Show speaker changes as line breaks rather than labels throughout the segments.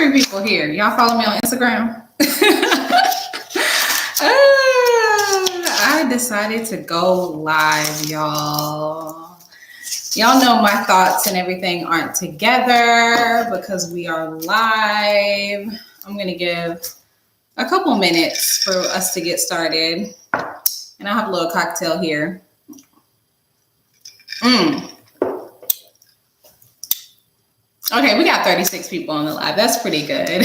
3 people here. Y'all follow me on Instagram? I decided to go live, y'all. Y'all know my thoughts and everything aren't together because we are live. I'm going to give a couple minutes for us to get started. And I have a little cocktail here. Okay, we got 36 people on the live. That's pretty good.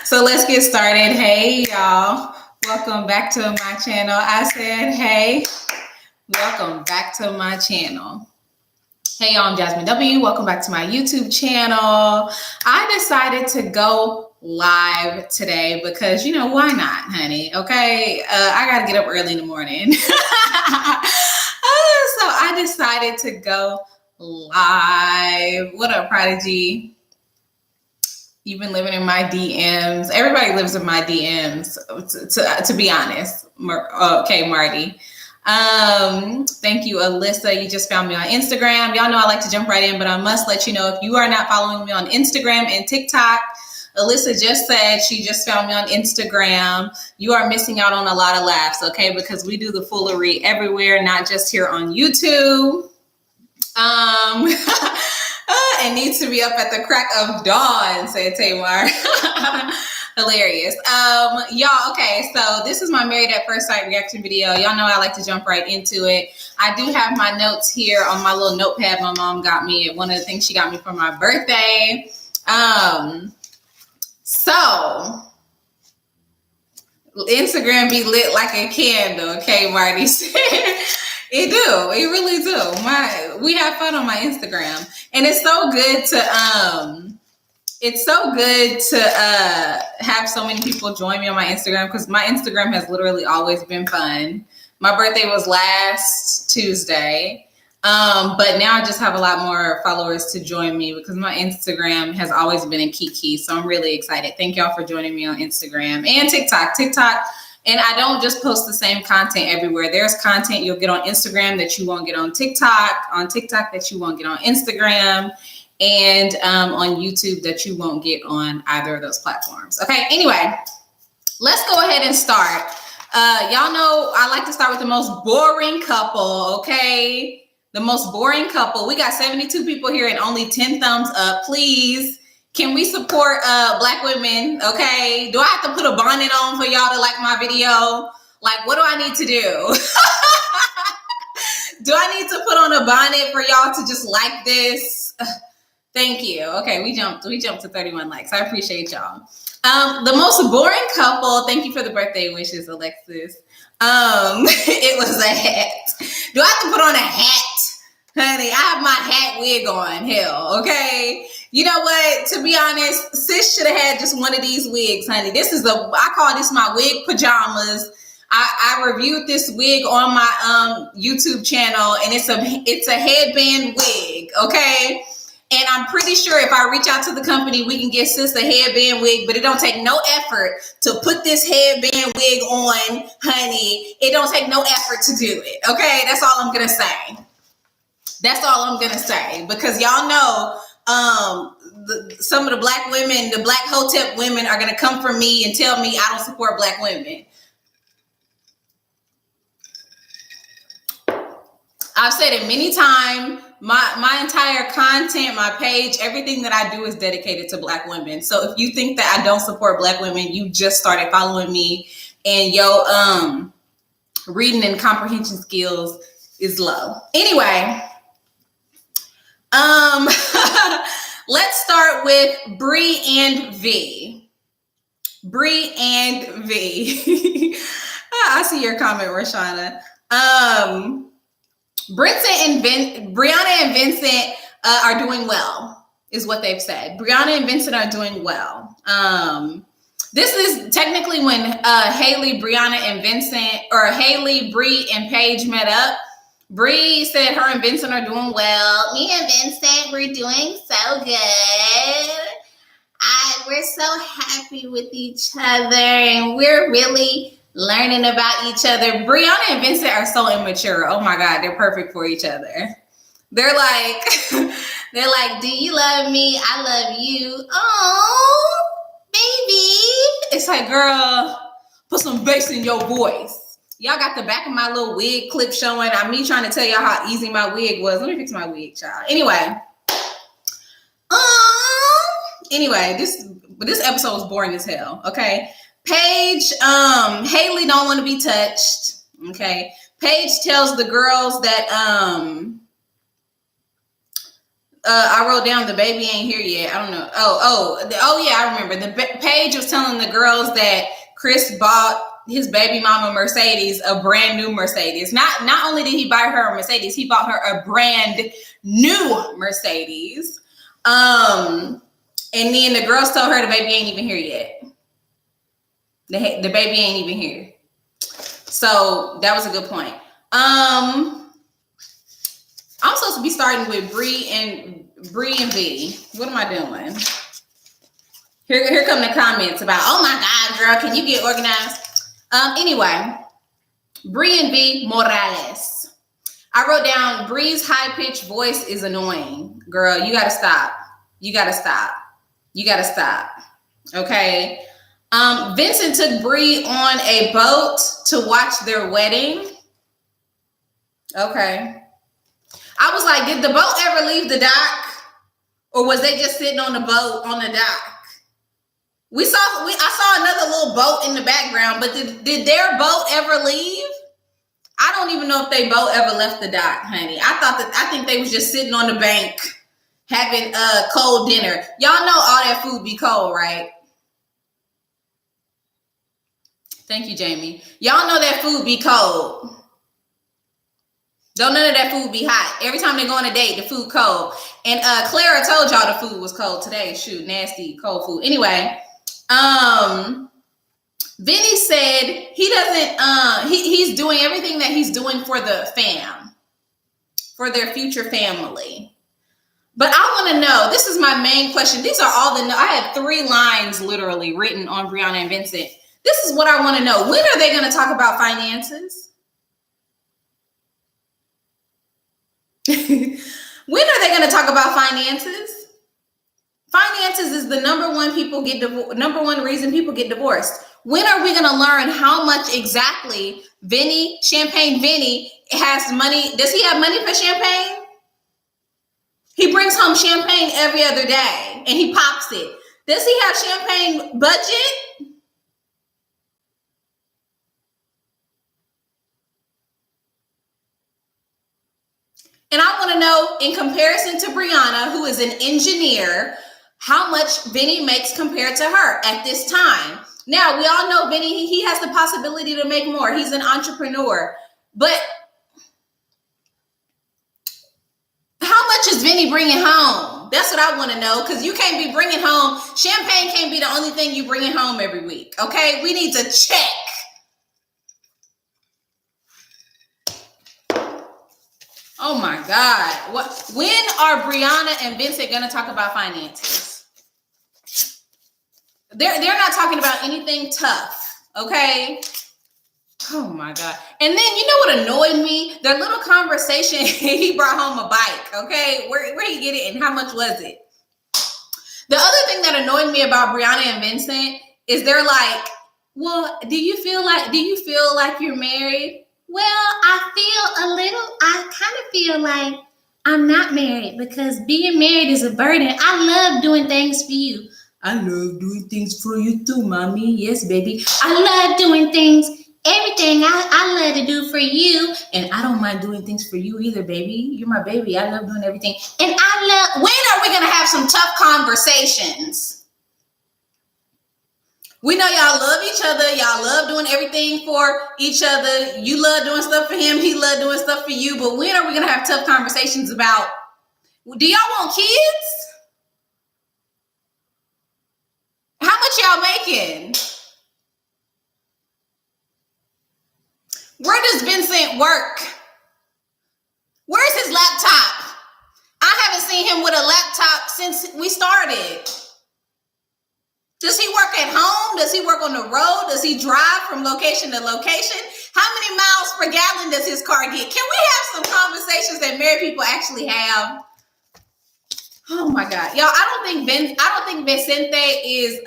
So let's get started. Hey, y'all. Welcome back to my channel. I said, hey, welcome back to my channel. Hey, y'all, I'm Jazmyn W. Welcome back to my YouTube channel. I decided to go live today because, why not, honey? Okay, I got to get up early in the morning. So I decided to go live. What up, Prodigy? You've been living in my DMs. Everybody lives in my DMs, to be honest. Okay, Marty. Thank you, Alyssa. You just found me on Instagram. Y'all know I like to jump right in, but I must let you know if you are not following me on Instagram and TikTok, Alyssa just said she just found me on Instagram. You are missing out on a lot of laughs, okay? Because we do the foolery everywhere, not just here on YouTube. It needs to be up at the crack of dawn, said Tamar. Hilarious. Y'all, okay, so this is my Married at First Sight reaction video. Y'all know I like to jump right into it. I do have my notes here on my little notepad my mom got me. One of the things she got me for my birthday. So Instagram be lit like a candle, okay, Marty said. It do. It really do. We have fun on my Instagram. And it's so good to have so many people join me on my Instagram because my Instagram has literally always been fun. My birthday was last Tuesday. But now I just have a lot more followers to join me because my Instagram has always been in Kiki. So I'm really excited. Thank y'all for joining me on Instagram and TikTok. And I don't just post the same content everywhere. There's content you'll get on Instagram that you won't get on TikTok that you won't get on Instagram, and on YouTube that you won't get on either of those platforms. Okay, anyway, let's go ahead and start. Y'all know I like to start with the most boring couple, okay? The most boring couple. We got 72 people here and only 10 thumbs up. Please. Can we support Black women, okay? Do I have to put a bonnet on for y'all to like my video? Like, what do I need to do? Do I need to put on a bonnet for y'all to just like this? Thank you. Okay, we jumped to 31 likes. I appreciate y'all. The most boring couple, thank you for the birthday wishes, Alexis. It was a hat. Do I have to put on a hat? Honey, I have my hat wig on, hell, okay? You know what? To be honest, sis should have had just one of these wigs, honey. I call this my wig pajamas. I reviewed this wig on my YouTube channel, and it's a headband wig, okay? And I'm pretty sure if I reach out to the company, we can get sis a headband wig, but it don't take no effort to put this headband wig on, honey. It don't take no effort to do it, okay? That's all I'm gonna say. That's all I'm gonna say, because y'all know some of the Black women, the Black Hotep women are gonna come for me and tell me I don't support Black women. I've said it many times. My entire content, my page, everything that I do is dedicated to Black women. So if you think that I don't support Black women, you just started following me and your reading and comprehension skills is low. Anyway, let's start with Bree and V. Bree and V. I see your comment, Rashana. Brianna and Vincent are doing well, is what they've said. Brianna and Vincent are doing well. This is technically when Haley, Brianna, and Vincent, or Haley, Bree, and Paige met up. Bree said her and Vincent are doing well. Me and Vincent, we're doing so good. We're so happy with each other, and we're really learning about each other. Brianna and Vincent are so immature. Oh my God, they're perfect for each other. They're like, do you love me? I love you. Oh, It's like, girl, put some bass in your voice. Y'all got the back of my little wig clip showing. I'm me trying to tell y'all how easy my wig was. Let me fix my wig, child. Anyway, this episode was boring as hell. Okay. Paige, Haley don't want to be touched. Okay. Paige tells the girls that I wrote down the baby ain't here yet. I don't know. Oh yeah, I remember. Paige was telling the girls that Chris bought his baby mama Mercedes a brand new Mercedes. Not only did he buy her a Mercedes, he bought her a brand new Mercedes. And then the girls told her the baby ain't even here yet. The baby ain't even here. So that was a good point. I'm supposed to be starting with Bree and V. What am I doing? Here come the comments about, oh my God, girl, can you get organized? Anyway, Bree and V Morales. I wrote down Bree's high-pitched voice is annoying. Girl, you gotta stop. You gotta stop. Okay. Vincent took Bree on a boat to watch their wedding. Okay. I was like, did the boat ever leave the dock? Or was they just sitting on the boat on the dock? I saw another little boat in the background, but did their boat ever leave? I don't even know if their boat ever left the dock, honey. I think they was just sitting on the bank having a cold dinner. Y'all know all that food be cold, right? Thank you, Jamie. Y'all know that food be cold. Don't none of that food be hot. Every time they go on a date, the food cold. And Clara told y'all the food was cold today. Shoot, nasty, cold food. Anyway, Vinny said he doesn't, he's doing everything that he's doing for the fam, for their future family. But I want to know, this is my main question. These are all I had 3 lines literally written on Brianna and Vincent. This is what I want to know. When are they going to talk about finances? When are they going to talk about finances? Finances is the number one reason people get divorced. When are we going to learn how much exactly Champagne Vinny has money? Does he have money for champagne? He brings home champagne every other day and he pops it. Does he have champagne budget? And I want to know, in comparison to Brianna, who is an engineer, how much Vinny makes compared to her at this time. Now, we all know Vinny, he has the possibility to make more. He's an entrepreneur. But how much is Vinny bringing home? That's what I want to know, because you can't be bringing home, champagne can't be the only thing you bringing home every week, okay? We need to check. Oh my God. When are Brianna and Vincent going to talk about finances? They're not talking about anything tough, okay? Oh my God. And then you know what annoyed me? Their little conversation, he brought home a bike, okay? Where he get it and how much was it? The other thing that annoyed me about Brianna and Vincent is they're like, well, do you feel like you're married? Well, I kind of feel like I'm not married because being married is a burden. I love doing things for you. I love doing things for you too, mommy. Yes, baby. I love doing things, everything I love to do for you. And I don't mind doing things for you either, baby. You're my baby. I love doing everything. And when are we going to have some tough conversations? We know y'all love each other. Y'all love doing everything for each other. You love doing stuff for him. He love doing stuff for you. But when are we going to have tough conversations about, do y'all want kids? How much y'all making? Where does Vincent work? Where's his laptop? I haven't seen him with a laptop since we started. Does he work at home? Does he work on the road? Does he drive from location to location? How many miles per gallon does his car get? Can we have some conversations that married people actually have? Oh my God. Y'all, I don't think Vicente is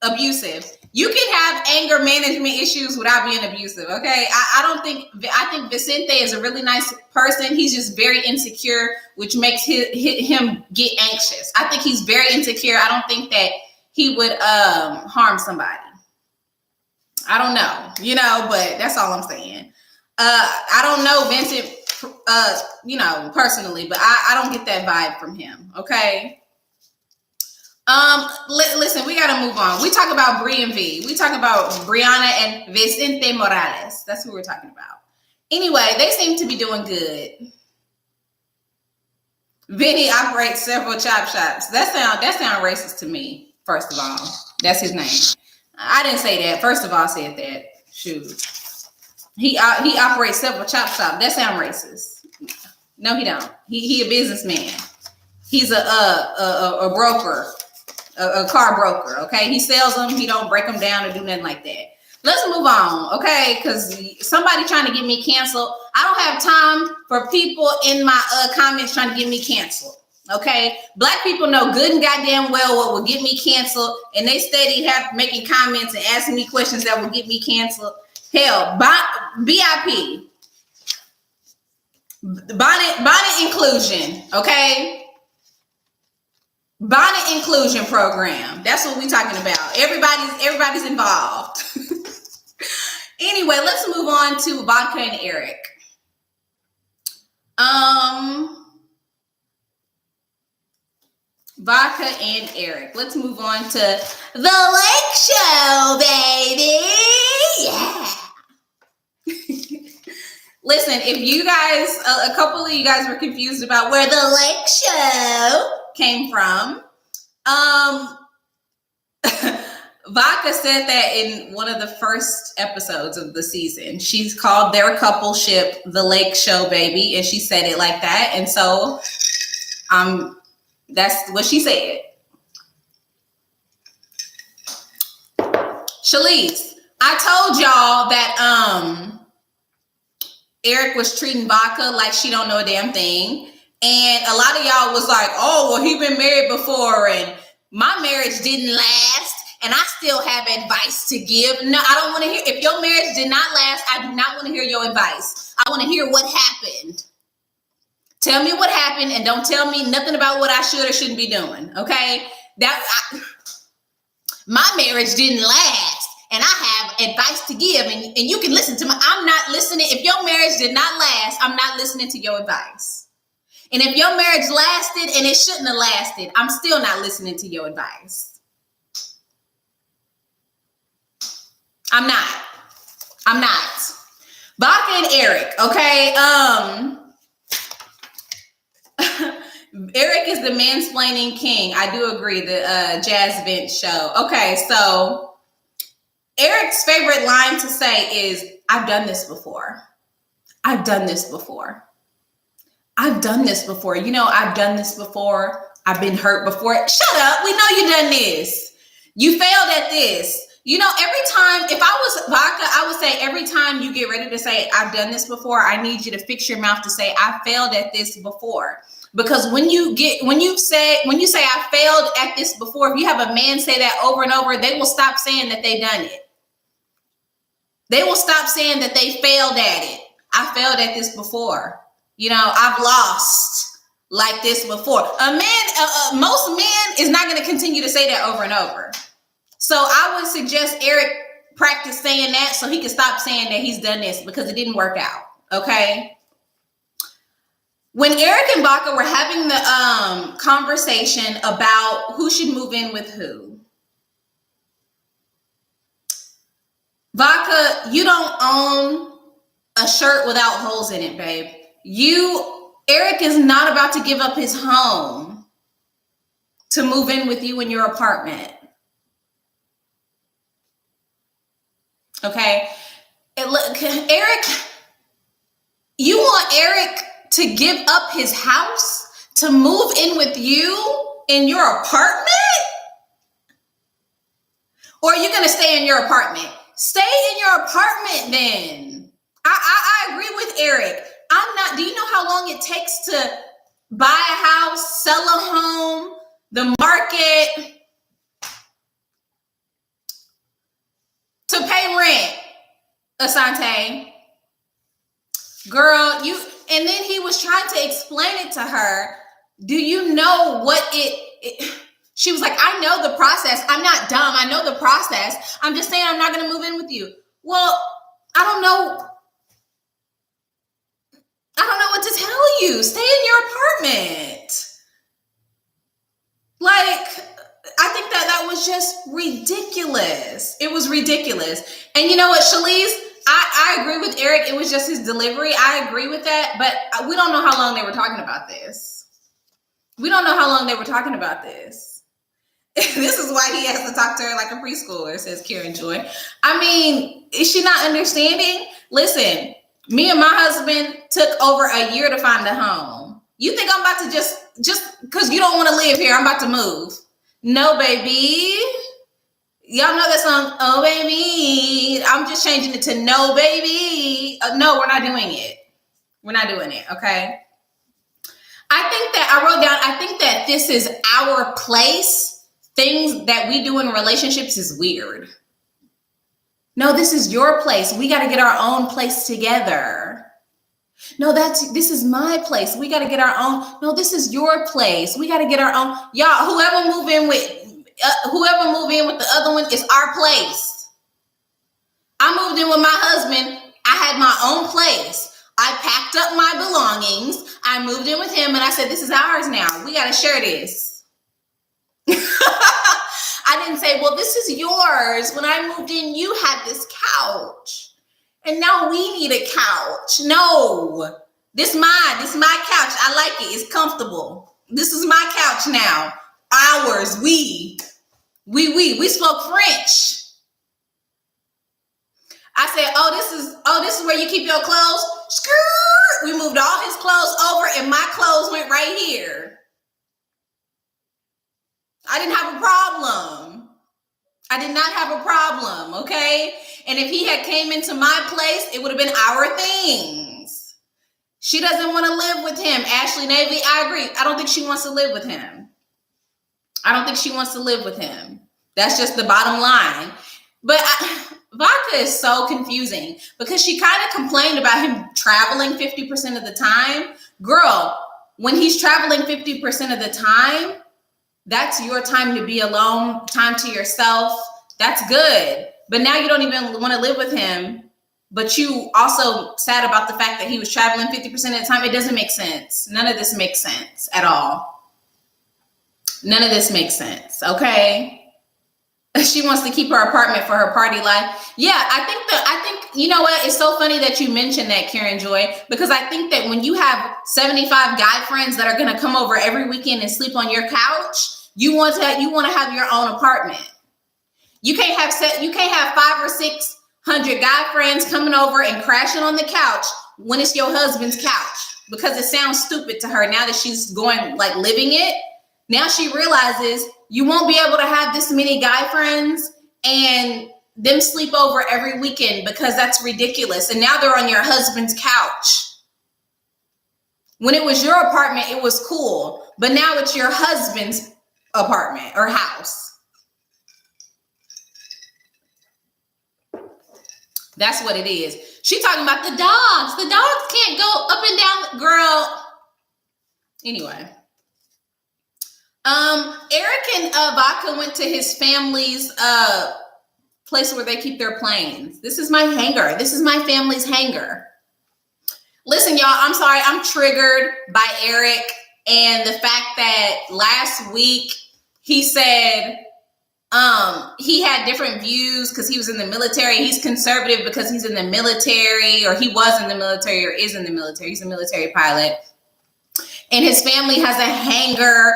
abusive. You can have anger management issues without being abusive, okay? I think Vicente is a really nice person. He's just very insecure, which makes him get anxious. I think he's very insecure. I don't think that he would harm somebody. I don't know, but that's all I'm saying. I don't know Vincent, personally, but I don't get that vibe from him, okay? Listen, we got to move on. We talk about Bree and V. We talk about Brianna and Vicente Morales. That's who we're talking about. Anyway, they seem to be doing good. Vinny operates several chop shops. That sound racist to me, first of all. That's his name. I didn't say that. First of all, I said that. Shoot. He operates several chop shops. That sound racist. No, he don't. He a businessman. He's a broker. A car broker, okay? He sells them. He don't break them down or do nothing like that. Let's move on, okay? Because somebody trying to get me canceled. I don't have time for people in my comments trying to get me canceled, okay? Black people know good and goddamn well what will get me canceled, and they steady making comments and asking me questions that will get me canceled. Hell, BIP, bonnet inclusion, okay? Bonnet inclusion program. That's what we're talking about. Everybody's involved. Anyway, let's move on to Vodka and Eric. Vodka and Eric. Let's move on to the Lake Show, baby. Yeah. Listen, if you guys, a couple of you guys were confused about where the Lake Show came from, Vodka said that in one of the first episodes of the season. She's called their couple ship the Lake Show, baby, and she said it like that. And so, that's what she said. Shalice, I told y'all that Eric was treating Vodka like she don't know a damn thing. And a lot of y'all was like, oh, well, he been married before and my marriage didn't last and I still have advice to give. No, I don't want to hear. If your marriage did not last, I do not want to hear your advice. I want to hear what happened. Tell me what happened and don't tell me nothing about what I should or shouldn't be doing, okay? My marriage didn't last and I have advice to give and you can listen to I'm not listening. If your marriage did not last, I'm not listening to your advice. And if your marriage lasted and it shouldn't have lasted, I'm still not listening to your advice. I'm not. Vodka and Eric, okay? Eric is the mansplaining king. I do agree, the Jazmyn show. Okay, so Eric's favorite line to say is, I've done this before. I've done this before. I've done this before. I've done this before. I've been hurt before. Shut up. We know you done this. You failed at this. Every time, if I was Vodka, I would say every time you get ready to say, I've done this before, I need you to fix your mouth to say, I failed at this before. Because when you say I failed at this before, if you have a man say that over and over, they will stop saying that they done it. They will stop saying that they failed at it. I failed at this before. I've lost like this before. Most men is not going to continue to say that over and over. So I would suggest Eric practice saying that so he can stop saying that he's done this because it didn't work out. Okay. When Eric and Vodka were having the conversation about who should move in with who, Vodka, you don't own a shirt without holes in it, babe. Eric is not about to give up his home to move in with you in your apartment. Okay. Eric, you want Eric to give up his house to move in with you in your apartment? Or are you going to stay in your apartment? Stay in your apartment then. I agree with Eric. Do you know how long it takes to buy a house, sell a home, the market? to pay rent, Asante. Girl, and then he was trying to explain it to her. Do you know what she was like, I know the process. I'm not dumb. I know the process. I'm just saying I'm not going to move in with you. Well, I don't know what to tell you. Stay in your apartment. Like, I think that was just ridiculous. It was ridiculous. And you know what, Shalise, I agree with Eric. It was just his delivery. I agree with that. But we don't know how long they were talking about this. This is why he has to talk to her like a preschooler, says Karen Joy. I mean, is she not understanding? Listen, me and my husband took over a year to find a home. You think I'm about to just because you don't want to live here, I'm about to move? No, baby. Y'all know that song, Oh Baby. I'm just changing it to No Baby. No, we're not doing it. We're not doing it, okay? I think that this is our place. Things that we do in relationships is weird. No, this is your place. We got to get our own place together. No, this is my place. We got to get our own. No, this is your place. We got to get our own. Y'all, whoever move in with the other one is our place. I moved in with my husband. I had my own place. I packed up my belongings. I moved in with him and I said, this is ours now. We got to share this. I didn't say, well, this is yours. When I moved in, you had this couch. And now we need a couch. No, this my couch. I like it. It's comfortable. This is my couch now. Ours. We spoke French. I said, this is where you keep your clothes. Skirt. We moved all his clothes over and my clothes went right here. I didn't have a problem. I did not have a problem, okay? And if he had came into my place, it would have been our things. She doesn't want to live with him. Ashley Navy, I agree. I don't think she wants to live with him. That's just the bottom line. But Vodka is so confusing because she kind of complained about him traveling 50% of the time. Girl, when he's traveling 50% of the time, that's your time to be alone, time to yourself. That's good. But now you don't even want to live with him, but you also sad about the fact that he was traveling 50% of the time. It doesn't make sense. None of this makes sense at all. None of this makes sense, okay? She wants to keep her apartment for her party life. Yeah, I think you know what? It's so funny that you mentioned that, Karen Joy, because I think that when you have 75 guy friends that are going to come over every weekend and sleep on your couch, you want to have your own apartment. You can't have 500 or 600 guy friends coming over and crashing on the couch when it's your husband's couch, because it sounds stupid to her now that she's going like living it. Now she realizes you won't be able to have this many guy friends and them sleep over every weekend because that's ridiculous. And now they're on your husband's couch. When it was your apartment, it was cool. But now it's your husband's apartment or house. That's what it is. She talking about the dogs. The dogs can't go up and down. Girl. Anyway. Eric and Vodka went to his family's place where they keep their planes. This is my hangar. This is my family's hangar. Listen, y'all, I'm sorry. I'm triggered by Eric and the fact that last week he said he had different views because he was in the military. He's conservative because he's in the military, or he was in the military, or is in the military. He's a military pilot. And his family has a hangar.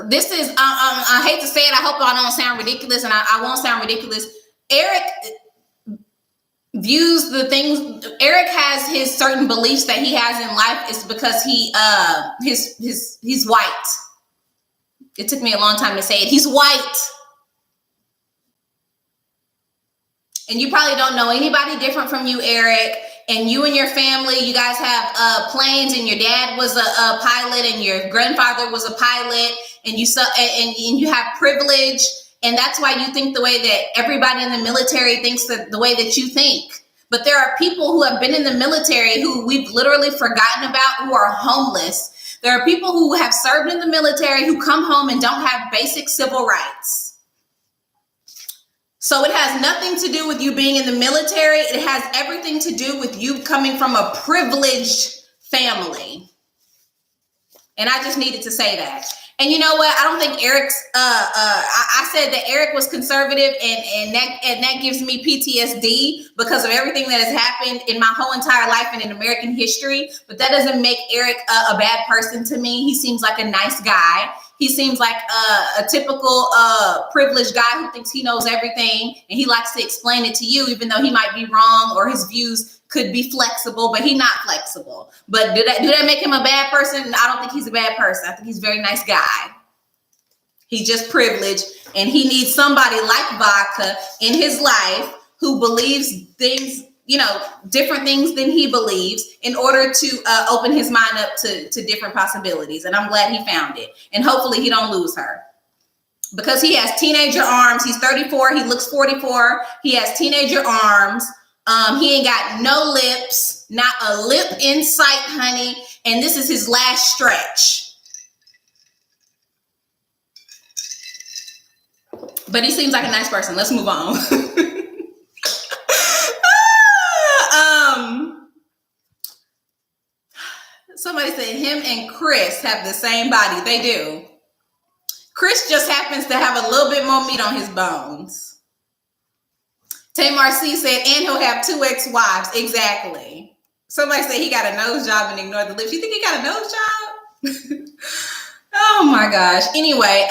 This is, I hate to say it. I hope I don't sound ridiculous, and I won't sound ridiculous. Eric views the things. Eric has his certain beliefs that he has in life is because he's white. It took me a long time to say it. He's white. And you probably don't know anybody different from you, Eric. And you and your family, you guys have planes, and your dad was a pilot, and your grandfather was a pilot, and you have privilege, And that's why you think the way that everybody in the military thinks the way that you think. But there are people who have been in the military who we've literally forgotten about, who are homeless. There are people who have served in the military who come home and don't have basic civil rights. So it has nothing to do with you being in the military. It has everything to do with you coming from a privileged family. And I just needed to say that. And you know what? I don't think Eric's, I said that Eric was conservative and that gives me PTSD because of everything that has happened in my whole entire life and in American history. But that doesn't make Eric a bad person to me. He seems like a nice guy. He seems like a typical privileged guy who thinks he knows everything. And he likes to explain it to you, even though he might be wrong or his views could be flexible, but he's not flexible. But do that make him a bad person? I don't think he's a bad person. I think he's a very nice guy. He's just privileged, and he needs somebody like Vodka in his life who believes things, different things than he believes in order to open his mind up to different possibilities. And I'm glad he found it. And hopefully he don't lose her. Because he has teenager arms. He's 34. He looks 44. He has teenager arms. He ain't got no lips, not a lip in sight, honey. And this is his last stretch. But he seems like a nice person. Let's move on. Somebody said him and Chris have the same body. They do. Chris just happens to have a little bit more meat on his bones. Tamar C said, and he'll have 2 ex-wives. Exactly. Somebody said he got a nose job and ignored the lips. You think he got a nose job? Oh my gosh. Anyway,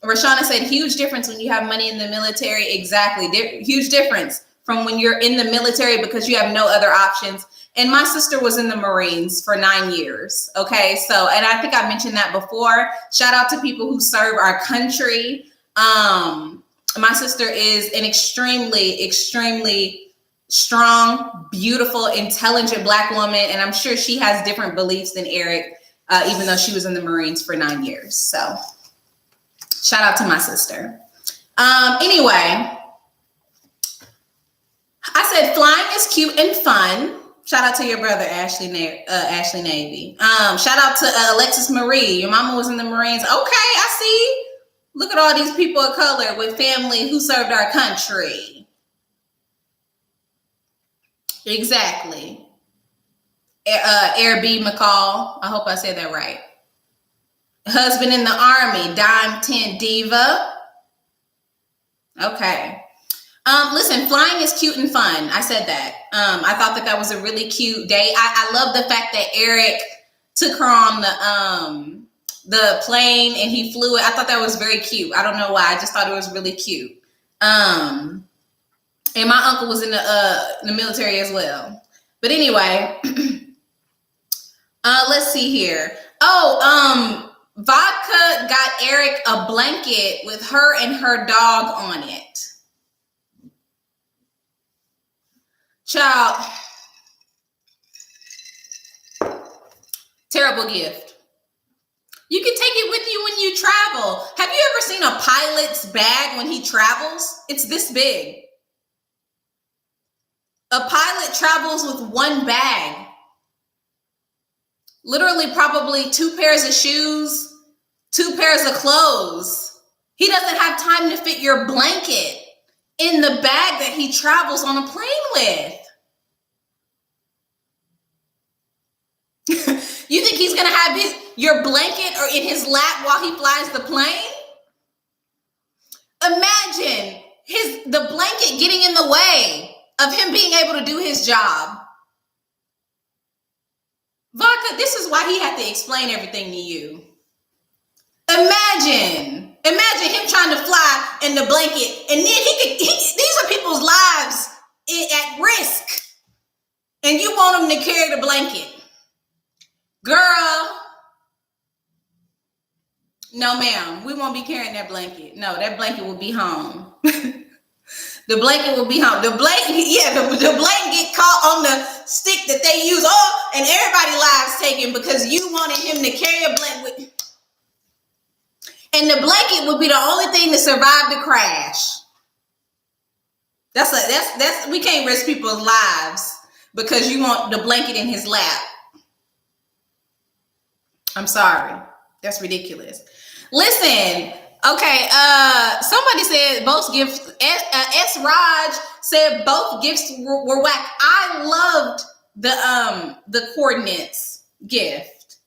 Rashana said, huge difference when you have money in the military. Exactly. Huge difference from when you're in the military because you have no other options. And my sister was in the Marines for 9 years. Okay. So, and I think I mentioned that before. Shout out to people who serve our country. My sister is an extremely, extremely strong, beautiful, intelligent Black woman. And I'm sure she has different beliefs than Eric, even though she was in the Marines for 9 years. So shout out to my sister. Anyway, I said flying is cute and fun. Shout out to your brother, Ashley Navy. Shout out to Alexis Marie. Your mama was in the Marines. Okay, I see. Look at all these people of color with family who served our country. Exactly. Air B. McCall. I hope I said that right. Husband in the Army. Dime 10 Diva. Okay. Listen, flying is cute and fun. I said that. I thought that was a really cute day. I love the fact that Eric took her on the plane and he flew it. I thought that was very cute. I don't know why. I just thought it was really cute. And my uncle was in the military as well. But anyway, let's see here. Vodka got Eric a blanket with her and her dog on it. Child, terrible gift. You can take it with you when you travel. Have you ever seen a pilot's bag when he travels? It's this big. A pilot travels with one bag. Literally probably 2 pairs of shoes, 2 pairs of clothes. He doesn't have time to fit your blanket in the bag that he travels on a plane with. You think he's going to have your blanket or in his lap while he flies the plane? Imagine the blanket getting in the way of him being able to do his job. Vodka, this is why he had to explain everything to you. Imagine him trying to fly in the blanket, and then these are people's lives at risk, and you want him to carry the blanket. Girl, no ma'am, we won't be carrying that blanket. No, that blanket will be home. The blanket will be home. The blanket get caught on the stick that they use. Oh, and everybody's lives taken because you wanted him to carry a blanket. And the blanket would be the only thing to survive the crash. That's we can't risk people's lives because you want the blanket in his lap. I'm sorry. That's ridiculous. Listen, okay, somebody said both gifts, S. Raj said both gifts were whack. I loved the coordinates gift.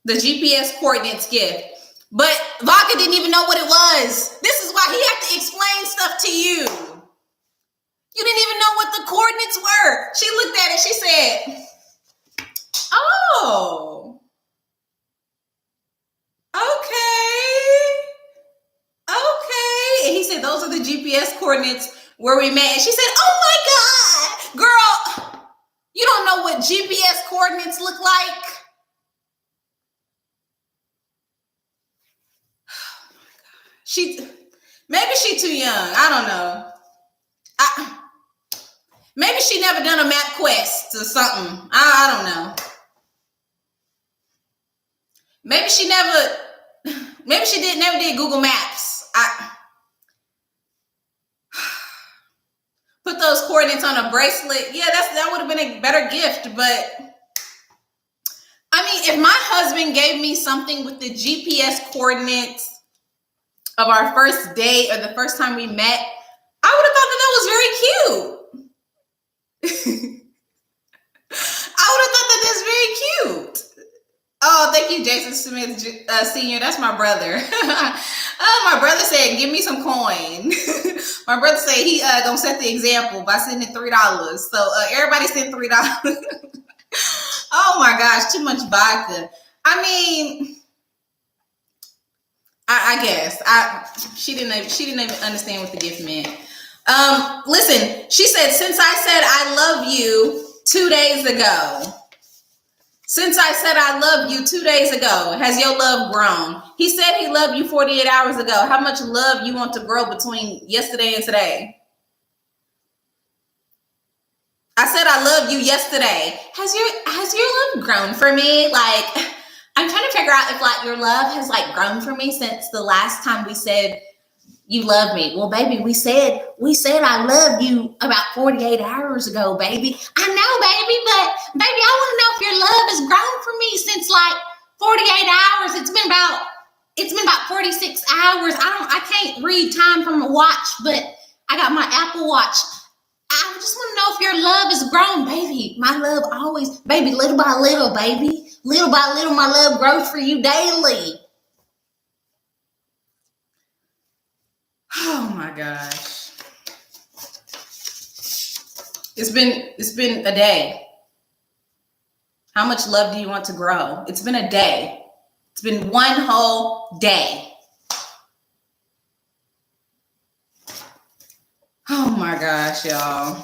The GPS coordinates gift. But Vodka didn't even know what it was. This is why he had to explain stuff to you. You didn't even know what the coordinates were. She looked at it, she said, oh, okay. And he said, those are the GPS coordinates where we met. And she said, oh my God, girl, you don't know what GPS coordinates look like? Maybe she's too young. I don't know. Maybe she never done a map quest or something. I don't know. Maybe she never did Google Maps. Put those coordinates on a bracelet. Yeah, that would have been a better gift. But I mean, if my husband gave me something with the GPS coordinates of our first date or the first time we met, I would have thought that was very cute. I would have thought that that's very cute. Oh, thank you, Jason Smith Sr. That's my brother. My brother said, give me some coin. My brother said he gonna set the example by sending $3. So everybody sent $3. Oh my gosh, too much vodka. I mean, I guess she didn't even understand what the gift meant. Listen, she said, since I said I love you 2 days ago. Since I said I love you 2 days ago, has your love grown? He said he loved you 48 hours ago. How much love you want to grow between yesterday and today? I said I love you yesterday. Has your love grown for me? Like, I'm trying to figure out if like your love has like grown for me since the last time we said you love me. Well, baby, we said I love you about 48 hours ago, baby. I know, baby, but baby, I want to know if your love has grown for me since like 48 hours. It's been about 46 hours. I can't read time from a watch, but I got my Apple Watch. I just want to know if your love has grown, baby. My love always, baby, little by little, baby. Little by little, my love grows for you daily. Oh my gosh. It's been a day. How much love do you want to grow? It's been a day. It's been one whole day. Oh my gosh, y'all.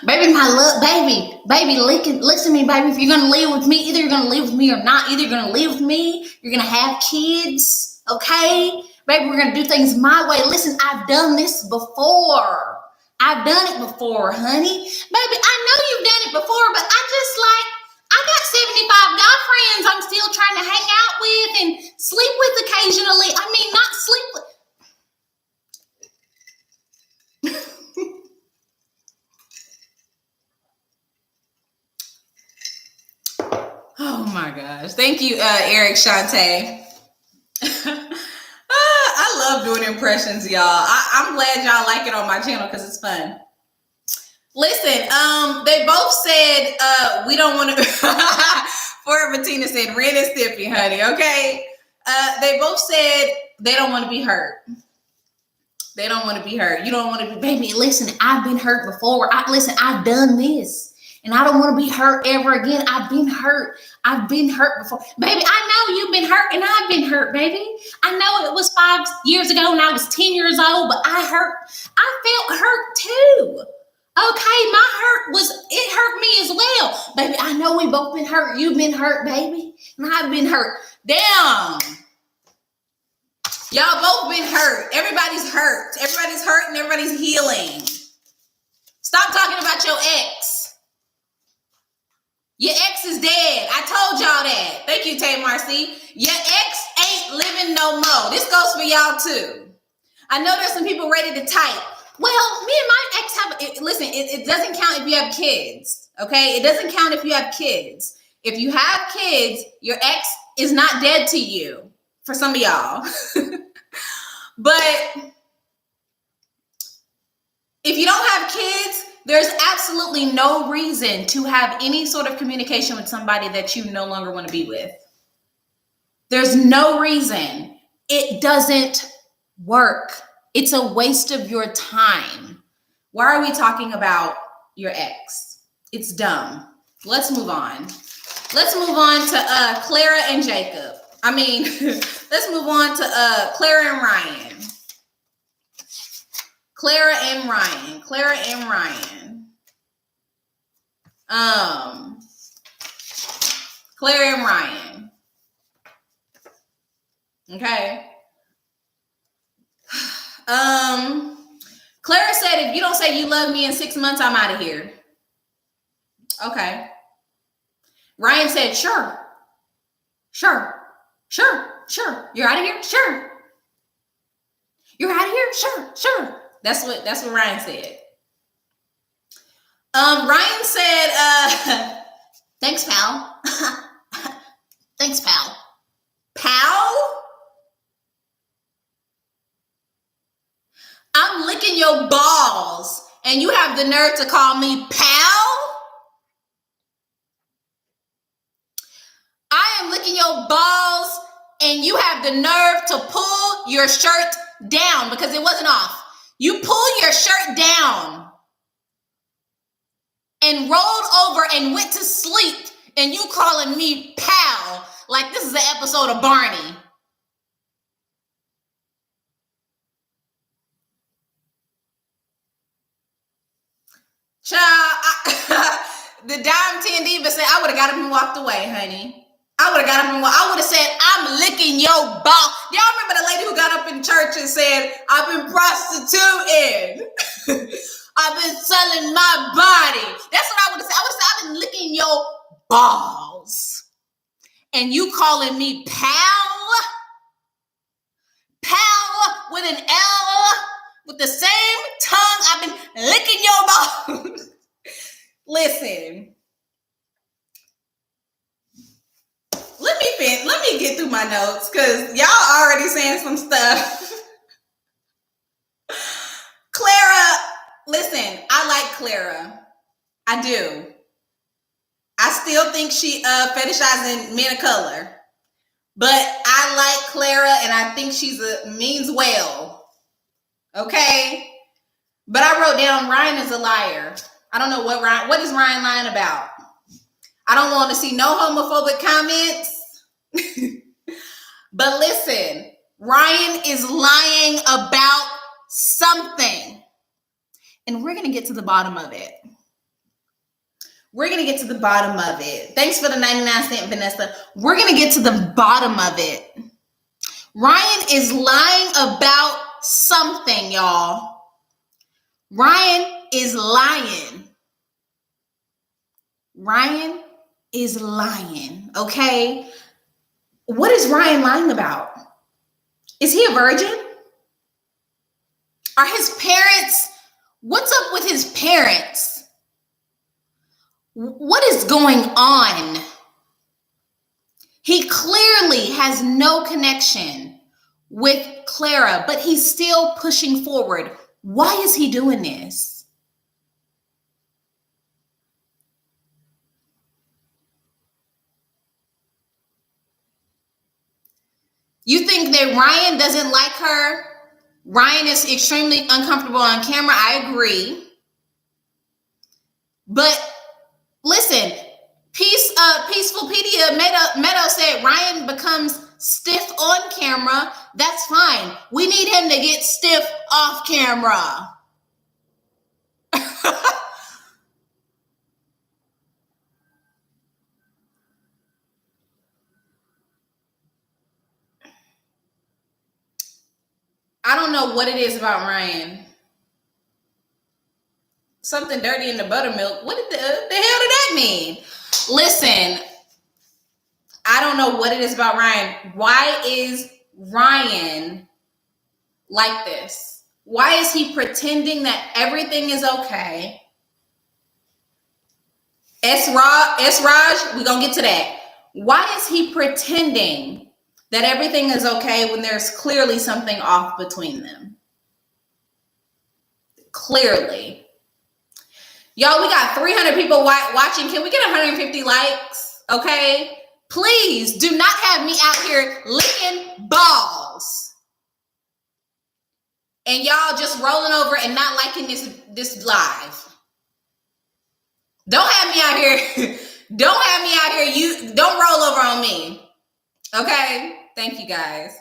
Baby, my love, baby, listen to me, baby. If you're gonna live with me, either you're gonna live with me or not. Either you're gonna live with me, you're gonna have kids, okay? Baby, we're gonna do things my way. Listen, I've done this before. I've done it before, honey. Baby, I know you've done it before, but I got 75 guy friends I'm still trying to hang out with and sleep with occasionally. I mean, not sleep with. Oh my gosh. Thank you, Eric Shante. I love doing impressions, y'all. I'm glad y'all like it on my channel because it's fun. Listen, they both said we don't want to. Poor Bettina said, Ren and Stippy, honey, okay? They both said they don't want to be hurt. They don't want to be hurt. You don't want to be, baby, listen, I've been hurt before. I've done this. And I don't want to be hurt ever again. I've been hurt. I've been hurt before. Baby, I know you've been hurt and I've been hurt, baby. I know it was 5 years ago and I was 10 years old, but I felt hurt too. Okay, it hurt me as well. Baby, I know we both been hurt. You've been hurt, baby. And I've been hurt. Damn. Y'all both been hurt. Everybody's hurt. Everybody's hurt and everybody's healing. Stop talking about your ex. Your ex is dead. I told y'all that. Thank you, Tay Marcy. Your ex ain't living no more. This goes for y'all too. I know there's some people ready to type. Well, me and my ex have, listen, it doesn't count if you have kids, okay? It doesn't count if you have kids. If you have kids, your ex is not dead to you, for some of y'all. But if you don't have kids, there's absolutely no reason to have any sort of communication with somebody that you no longer want to be with. There's no reason. It doesn't work. It's a waste of your time. Why are we talking about your ex? It's dumb. Let's move on. Let's move on to Clara and Jacob. Let's move on to Clara and Ryan. Clara and Ryan. Clara and Ryan. Clara and Ryan. Okay. Clara said, if you don't say you love me in 6 months, I'm out of here. Okay. Ryan said, sure. You're out of here? Sure. You're out of here? Sure. That's what Ryan said. Ryan said, thanks, pal. Thanks, pal. Pal? I'm licking your balls, and you have the nerve to call me pal? I am licking your balls, and you have the nerve to pull your shirt down because it wasn't off. You pulled your shirt down and rolled over and went to sleep, and you calling me pal like this is an episode of Barney. Child, the Dime 10 Diva said, I would have got up and walked away, honey. I would have said, I'm licking your ball. Y'all remember the lady who got up in church and said, I've been prostituting. I've been selling my body. That's what I would have said. I would have said, I've been licking your balls. And you calling me pal? Pal with an L? With the same tongue I've been licking your balls. Listen. Let me get through my notes because y'all already saying some stuff. Clara, listen, I like Clara. I do. I still think she fetishizing men of color. But I like Clara and I think she's means well. Okay? But I wrote down Ryan is a liar. I don't know what is Ryan lying about? I don't want to see no homophobic comments. But listen, Ryan is lying about something. And we're going to get to the bottom of it. Thanks for the 99-cent, Vanessa. We're going to get to the bottom of it. Ryan is lying about something, y'all. Ryan is lying. Okay? What is Ryan lying about? Is he a virgin? Are his parents, what's up with his parents? What is going on? He clearly has no connection with Clara, but he's still pushing forward. Why is he doing this? You think that Ryan doesn't like her? Ryan is extremely uncomfortable on camera. I agree. But listen, Peacefulpedia Meadow said Ryan becomes stiff on camera. That's fine. We need him to get stiff off camera. I don't know what it is about Ryan. Something dirty in the buttermilk. What the hell did that mean? Listen, I don't know what it is about Ryan. Why is Ryan like this? Why is he pretending that everything is okay? Raj, we're going to get to that. Why is he pretending that everything is okay when there's clearly something off between them? Clearly. Y'all, we got 300 people watching. Can we get 150 likes? Okay? Please do not have me out here licking balls. And y'all just rolling over and not liking this live. Don't have me out here. Don't have me out here. You don't roll over on me. Okay? Thank you, guys.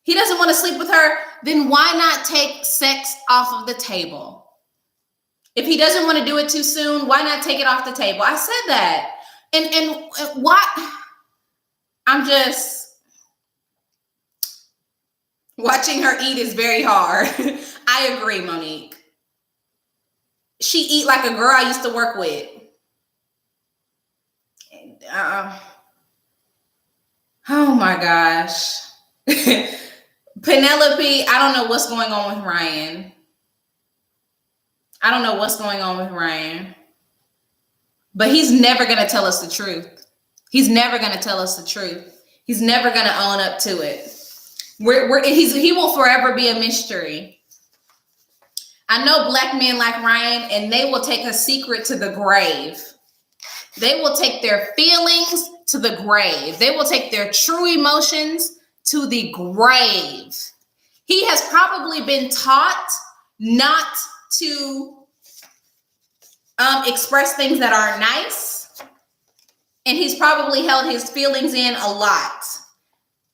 He doesn't want to sleep with her. Then why not take sex off of the table? If he doesn't want to do it too soon, why not take it off the table? I said that. And what? I'm just watching her eat is very hard. I agree, Monique. She eat like a girl I used to work with. Oh my gosh. Penelope, I don't know what's going on with Ryan. I don't know what's going on with Ryan. But he's never going to tell us the truth. He's never going to tell us the truth. He's never going to own up to it. He will forever be a mystery. I know black men like Ryan, and they will take a secret to the grave. They will take their feelings to the grave. They will take their true emotions to the grave. He has probably been taught not to express things that aren't nice. And he's probably held his feelings in a lot.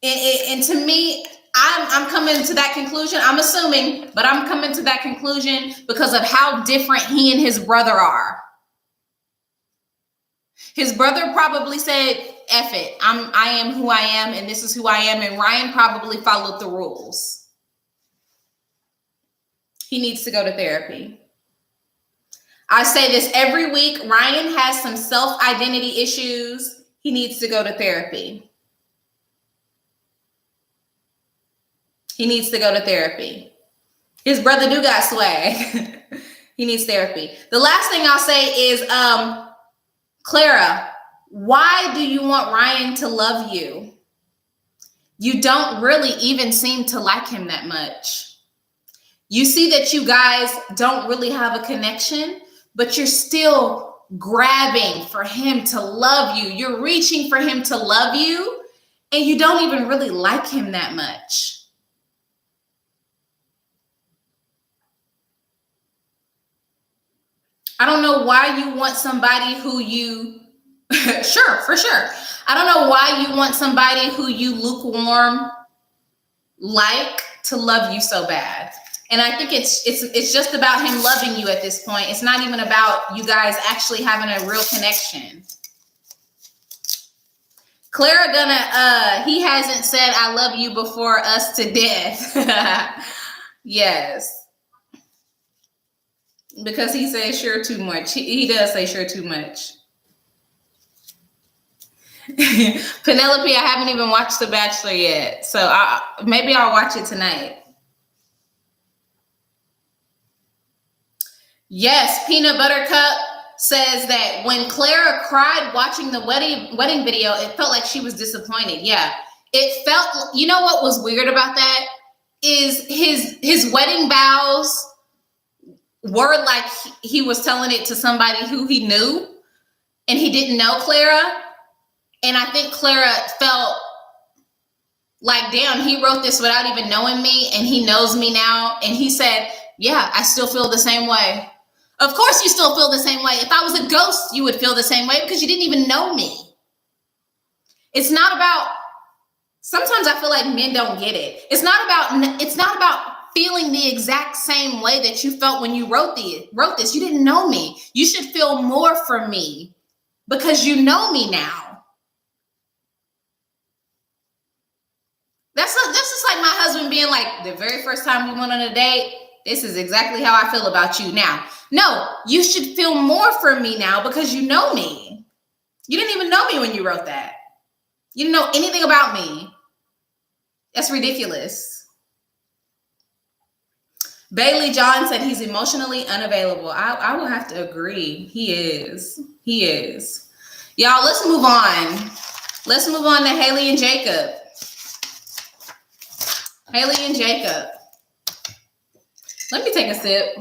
And to me, I'm coming to that conclusion. I'm assuming, but I'm coming to that conclusion because of how different he and his brother are. His brother probably said, F it. I am who I am, and this is who I am. And Ryan probably followed the rules. He needs to go to therapy. I say this every week. Ryan has some self-identity issues. He needs to go to therapy. He needs to go to therapy. His brother do got swag. He needs therapy. The last thing I'll say is, Clara, why do you want Ryan to love you? You don't really even seem to like him that much. You see that you guys don't really have a connection, but you're still grabbing for him to love you. You're reaching for him to love you, and you don't even really like him that much. I don't know why you want somebody who you, sure, for sure. I don't know why you want somebody who you lukewarm like to love you so bad. And I think it's just about him loving you at this point. It's not even about you guys actually having a real connection. Clara he hasn't said I love you before us to death. Yes. Because he says sure too much. He does say sure too much. Penelope, I haven't even watched The Bachelor yet. So maybe I'll watch it tonight. Yes, Peanut Buttercup says that when Clara cried watching the wedding video, it felt like she was disappointed. Yeah, it felt, you know what was weird about that is his wedding vows were like he was telling it to somebody who he knew, and he didn't know Clara. And I think Clara felt like, damn, he wrote this without even knowing me, and he knows me now. And he said, yeah, I still feel the same way. Of course you still feel the same way. If I was a ghost, you would feel the same way because you didn't even know me. It's not about, sometimes I feel like men don't get it. It's not about feeling the exact same way that you felt when you wrote this. You didn't know me. You should feel more for me because you know me now. That's just like my husband being like, the very first time we went on a date, This is exactly how I feel about you now. No, you should feel more for me now because you know me. You didn't even know me when you wrote that. You didn't know anything about me. That's ridiculous. Bailey John said he's emotionally unavailable. I will have to agree. He is. He is. Y'all, let's move on. Let's move on to Haley and Jacob. Haley and Jacob. Let me take a sip.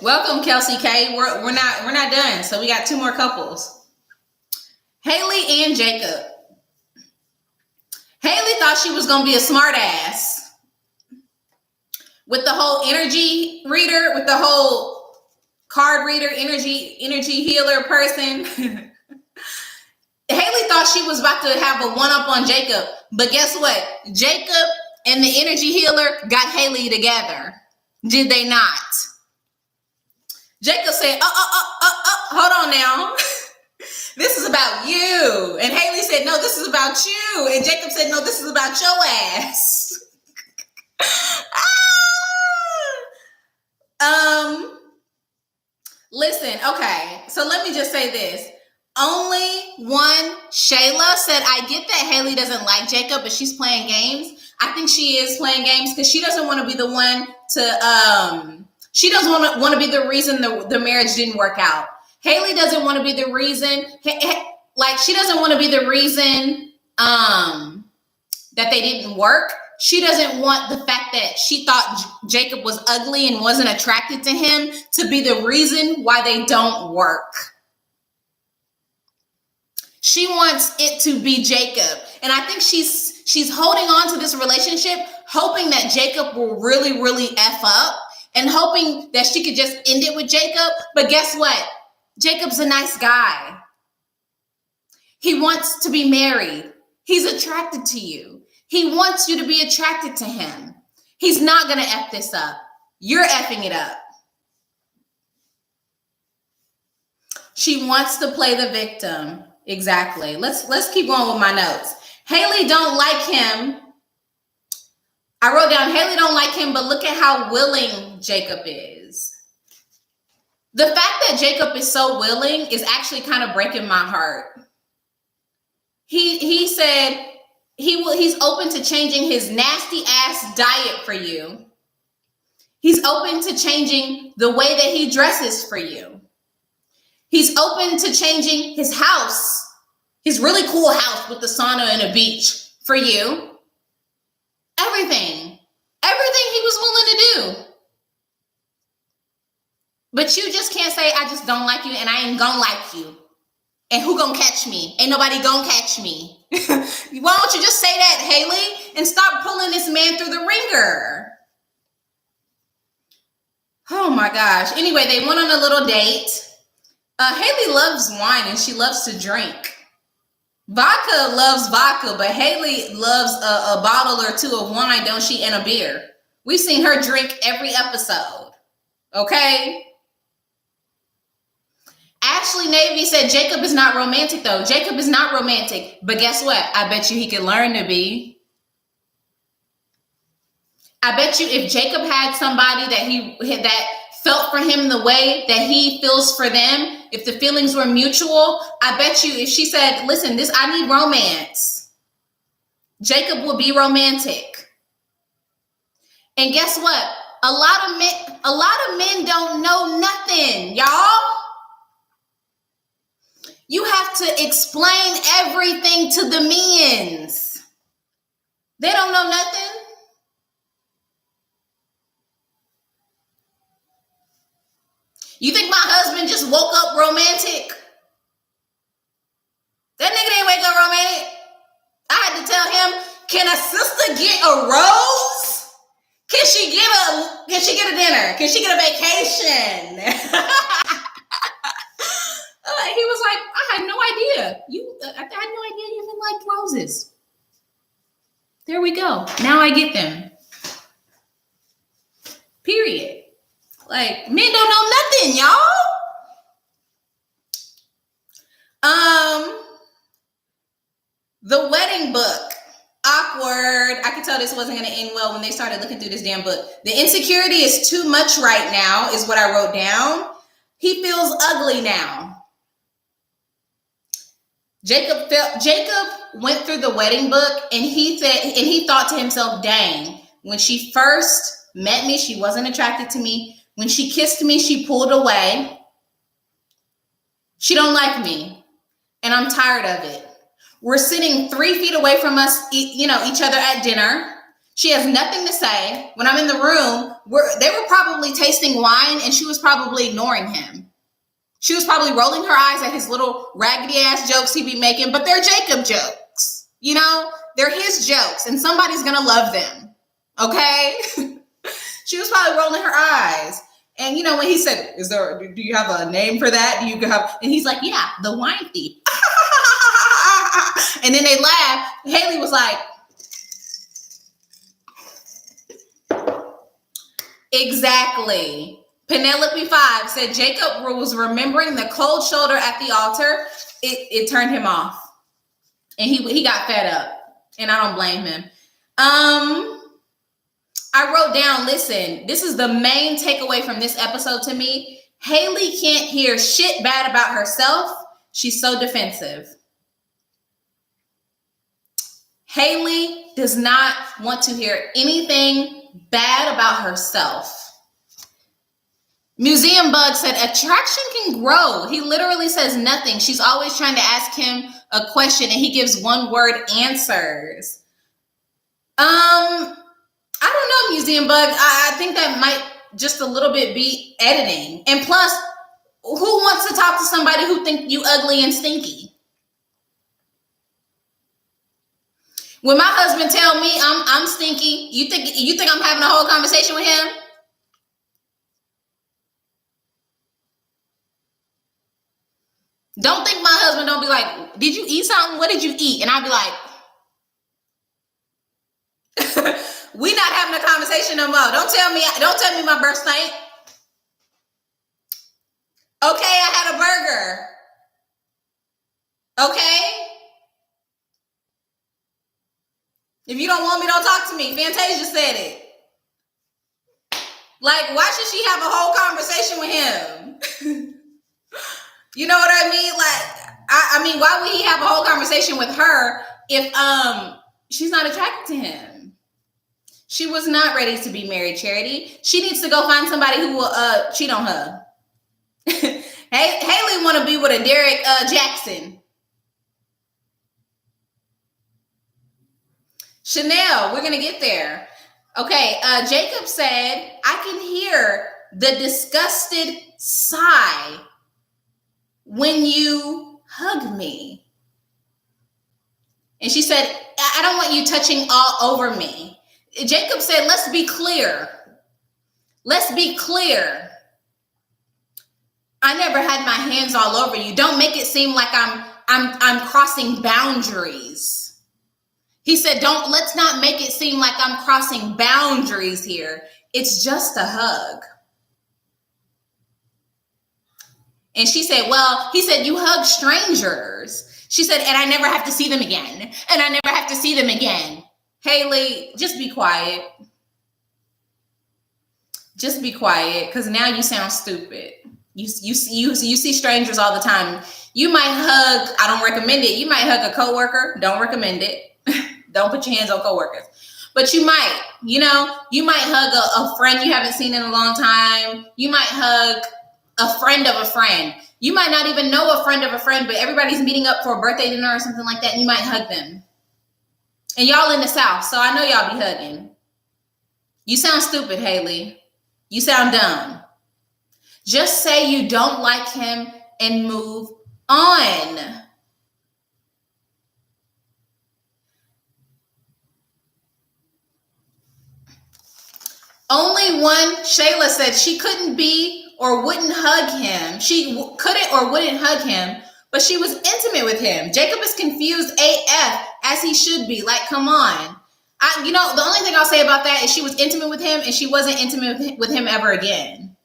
Welcome, Kelsey K. We're not done. So we got 2 more couples. Haley and Jacob. Haley thought she was gonna be a smart ass with the whole energy reader, with the whole card reader, energy healer person. Haley thought she was about to have a one-up on Jacob, but guess what? Jacob and the energy healer got Haley together. Did they not? Jacob said, hold on now. This is about you. And Haley said, no, this is about you. And Jacob said, no, this is about your ass. Listen, okay. So let me just say this. Only one, Shayla, said, I get that Haley doesn't like Jacob, but she's playing games. I think she is playing games because she doesn't want to be the one to, she doesn't want to be the reason the marriage didn't work out. Haley doesn't want to be the reason, like she doesn't want to be the reason that they didn't work. She doesn't want the fact that she thought Jacob was ugly and wasn't attracted to him to be the reason why they don't work. She wants it to be Jacob. And I think she's holding on to this relationship, hoping that Jacob will really, really F up and hoping that she could just end it with Jacob. But guess what? Jacob's a nice guy. He wants to be married. He's attracted to you. He wants you to be attracted to him. He's not going to F this up. You're effing it up. She wants to play the victim. Exactly. Let's keep going with my notes. Haley don't like him. I wrote down Haley don't like him, but look at how willing Jacob is. The fact that Jacob is so willing is actually kind of breaking my heart. He said he's open to changing his nasty ass diet for you. He's open to changing the way that he dresses for you. He's open to changing his house, his really cool house with the sauna and a beach for you. Everything he was willing to do. But you just can't say, I just don't like you and I ain't gonna like you. And who gonna catch me? Ain't nobody gonna catch me. Why don't you just say that, Haley, and stop pulling this man through the ringer? Oh my gosh. Anyway, they went on a little date. Haley loves wine and she loves to drink. Vodka loves vodka, but Haley loves a bottle or 2 of wine, don't she, and a beer. We've seen her drink every episode. Okay? Ashley Navy said Jacob is not romantic, though. Jacob is not romantic, but guess what? I bet you he can learn to be. I bet you if Jacob had somebody that felt for him the way that he feels for them, if the feelings were mutual, I bet you if she said, listen, I need romance, Jacob will be romantic. And guess what? A lot of men don't know nothing, y'all. You have to explain everything to the men's. They don't know nothing. You think my husband just woke up romantic? That nigga didn't wake up romantic. I had to tell him, can a sister get a rose? Can she get a dinner? Can she get a vacation? He was like, I had no idea. I had no idea you even liked roses. There we go. Now I get them. Period. Like, men don't know nothing, y'all. The wedding book. Awkward. I could tell this wasn't going to end well when they started looking through this damn book. The insecurity is too much right now, is what I wrote down. He feels ugly now. Jacob went through the wedding book, and he thought to himself, dang, when she first met me, she wasn't attracted to me. When she kissed me, she pulled away. She don't like me, and I'm tired of it. We're sitting 3 feet away from us, each other at dinner. She has nothing to say. When I'm in the room, they were probably tasting wine, and she was probably ignoring him. She was probably rolling her eyes at his little raggedy ass jokes he be making, but they're Jacob jokes. They're his jokes, and somebody's gonna love them. Okay? She was probably rolling her eyes. And when he said, do you have a name for that? And he's like, yeah, the wine thief. And then they laughed. Haley was like, exactly. Penelope 5 said Jacob was remembering the cold shoulder at the altar. It turned him off. And he got fed up. And I don't blame him. I wrote down, listen, this is the main takeaway from this episode to me. Haley can't hear shit bad about herself. She's so defensive. Haley does not want to hear anything bad about herself. Museum Bug said, attraction can grow. He literally says nothing. She's always trying to ask him a question, and he gives one-word answers. I don't know, Museum Bug. I think that might just a little bit be editing. And plus, who wants to talk to somebody who thinks you ugly and stinky? When my husband tell me I'm stinky, you think I'm having a whole conversation with him? Don't think my husband don't be like, did you eat something? What did you eat? And I'll be like, we not having a conversation no more. Don't tell me my breath stank. Okay, I had a burger. Okay? If you don't want me, don't talk to me. Fantasia said it. Like, why should she have a whole conversation with him? You know what I mean? Like, I mean, why would he have a whole conversation with her if she's not attracted to him? She was not ready to be married, Charity. She needs to go find somebody who will cheat on her. Haley want to be with a Derek Jackson. Chanel, we're going to get there. Okay, Jacob said, I can hear the disgusted sigh when you hug me. And she said, I don't want you touching all over me. Jacob said, let's be clear. Let's be clear. I never had my hands all over you. Don't make it seem like I'm crossing boundaries. He said, let's not make it seem like I'm crossing boundaries here. It's just a hug. And she said, well, he said, you hug strangers. She said, and I never have to see them again. And I never have to see them again. Haley, just be quiet. Just be quiet, because now you sound stupid. You see strangers all the time. You might hug, I don't recommend it. You might hug a coworker. Don't recommend it. Don't put your hands on coworkers. But you might, you might hug a friend you haven't seen in a long time. You might hug a friend of a friend. You might not even know a friend of a friend, but everybody's meeting up for a birthday dinner or something like that, and you might hug them. And y'all in the South, so I know y'all be hugging. You sound stupid, Haley. You sound dumb. Just say you don't like him and move on. Only one, Shayla said she couldn't be or wouldn't hug him. She couldn't or wouldn't hug him, but she was intimate with him. Jacob is confused AF, as he should be. Like, come on. The only thing I'll say about that is she was intimate with him and she wasn't intimate with him ever again.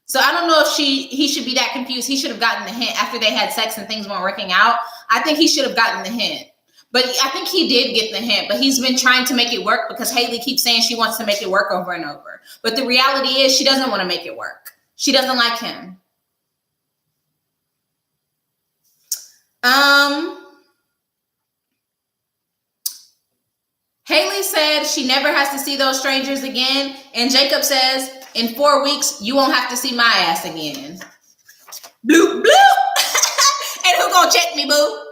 So I don't know if he should be that confused. He should have gotten the hint after they had sex and things weren't working out. I think he should have gotten the hint. But I think he did get the hint, but he's been trying to make it work because Haley keeps saying she wants to make it work over and over. But the reality is she doesn't want to make it work. She doesn't like him. Haley said she never has to see those strangers again. And Jacob says, in 4 weeks, you won't have to see my ass again. Bloop, bloop. And who gonna check me, boo?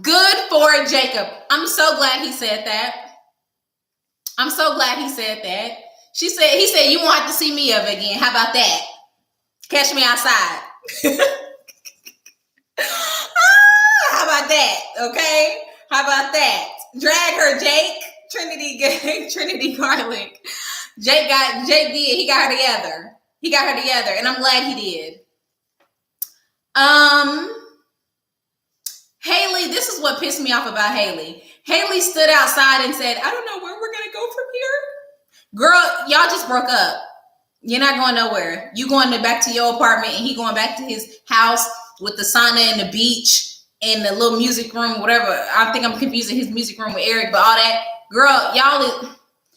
Good for Jacob. I'm so glad he said that. I'm so glad he said that. He said, you won't have to see me ever again. How about that? Catch me outside. How about that? Okay? How about that? Drag her, Jake. Trinity Garlic. Jake did. He got her together. And I'm glad he did. Haley, this is what pissed me off about Haley. Haley stood outside and said, I don't know where we're going to go from here. Girl, y'all just broke up. You're not going nowhere. You going back to your apartment and he going back to his house with the sauna and the beach and the little music room, whatever. I think I'm confusing his music room with Eric, but all that. Girl,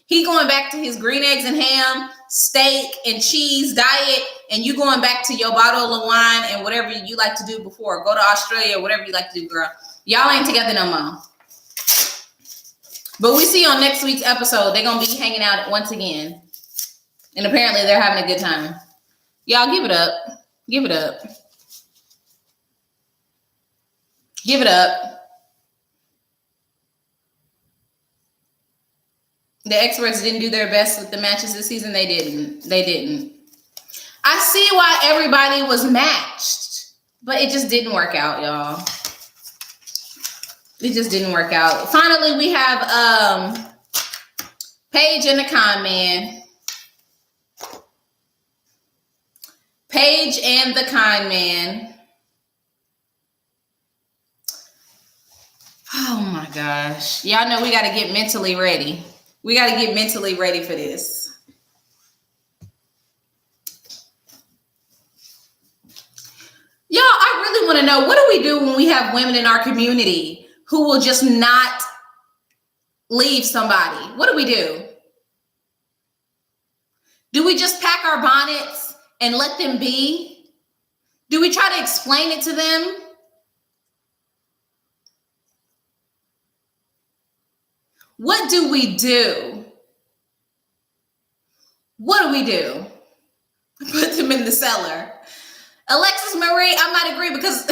he going back to his green eggs and ham, steak and cheese diet, and you going back to your bottle of wine and whatever you like to do before. Go to Australia, whatever you like to do, girl. Y'all ain't together no more. But we see on next week's episode, they're going to be hanging out once again. And apparently they're having a good time. Y'all give it up. Give it up. Give it up. The experts didn't do their best with the matches this season. They didn't. I see why everybody was matched, but it just didn't work out, y'all. It just didn't work out. Finally, we have Paige and the Con Man. Paige and the Con Man. Oh my gosh. Y'all know we got to get mentally ready. We got to get mentally ready for this. Y'all, I really want to know, what do we do when we have women in our community who will just not leave somebody? What do we do? Do we just pack our bonnets and let them be? Do we try to explain it to them? What do we do? What do we do? Put them in the cellar. Alexis Marie, I might agree because,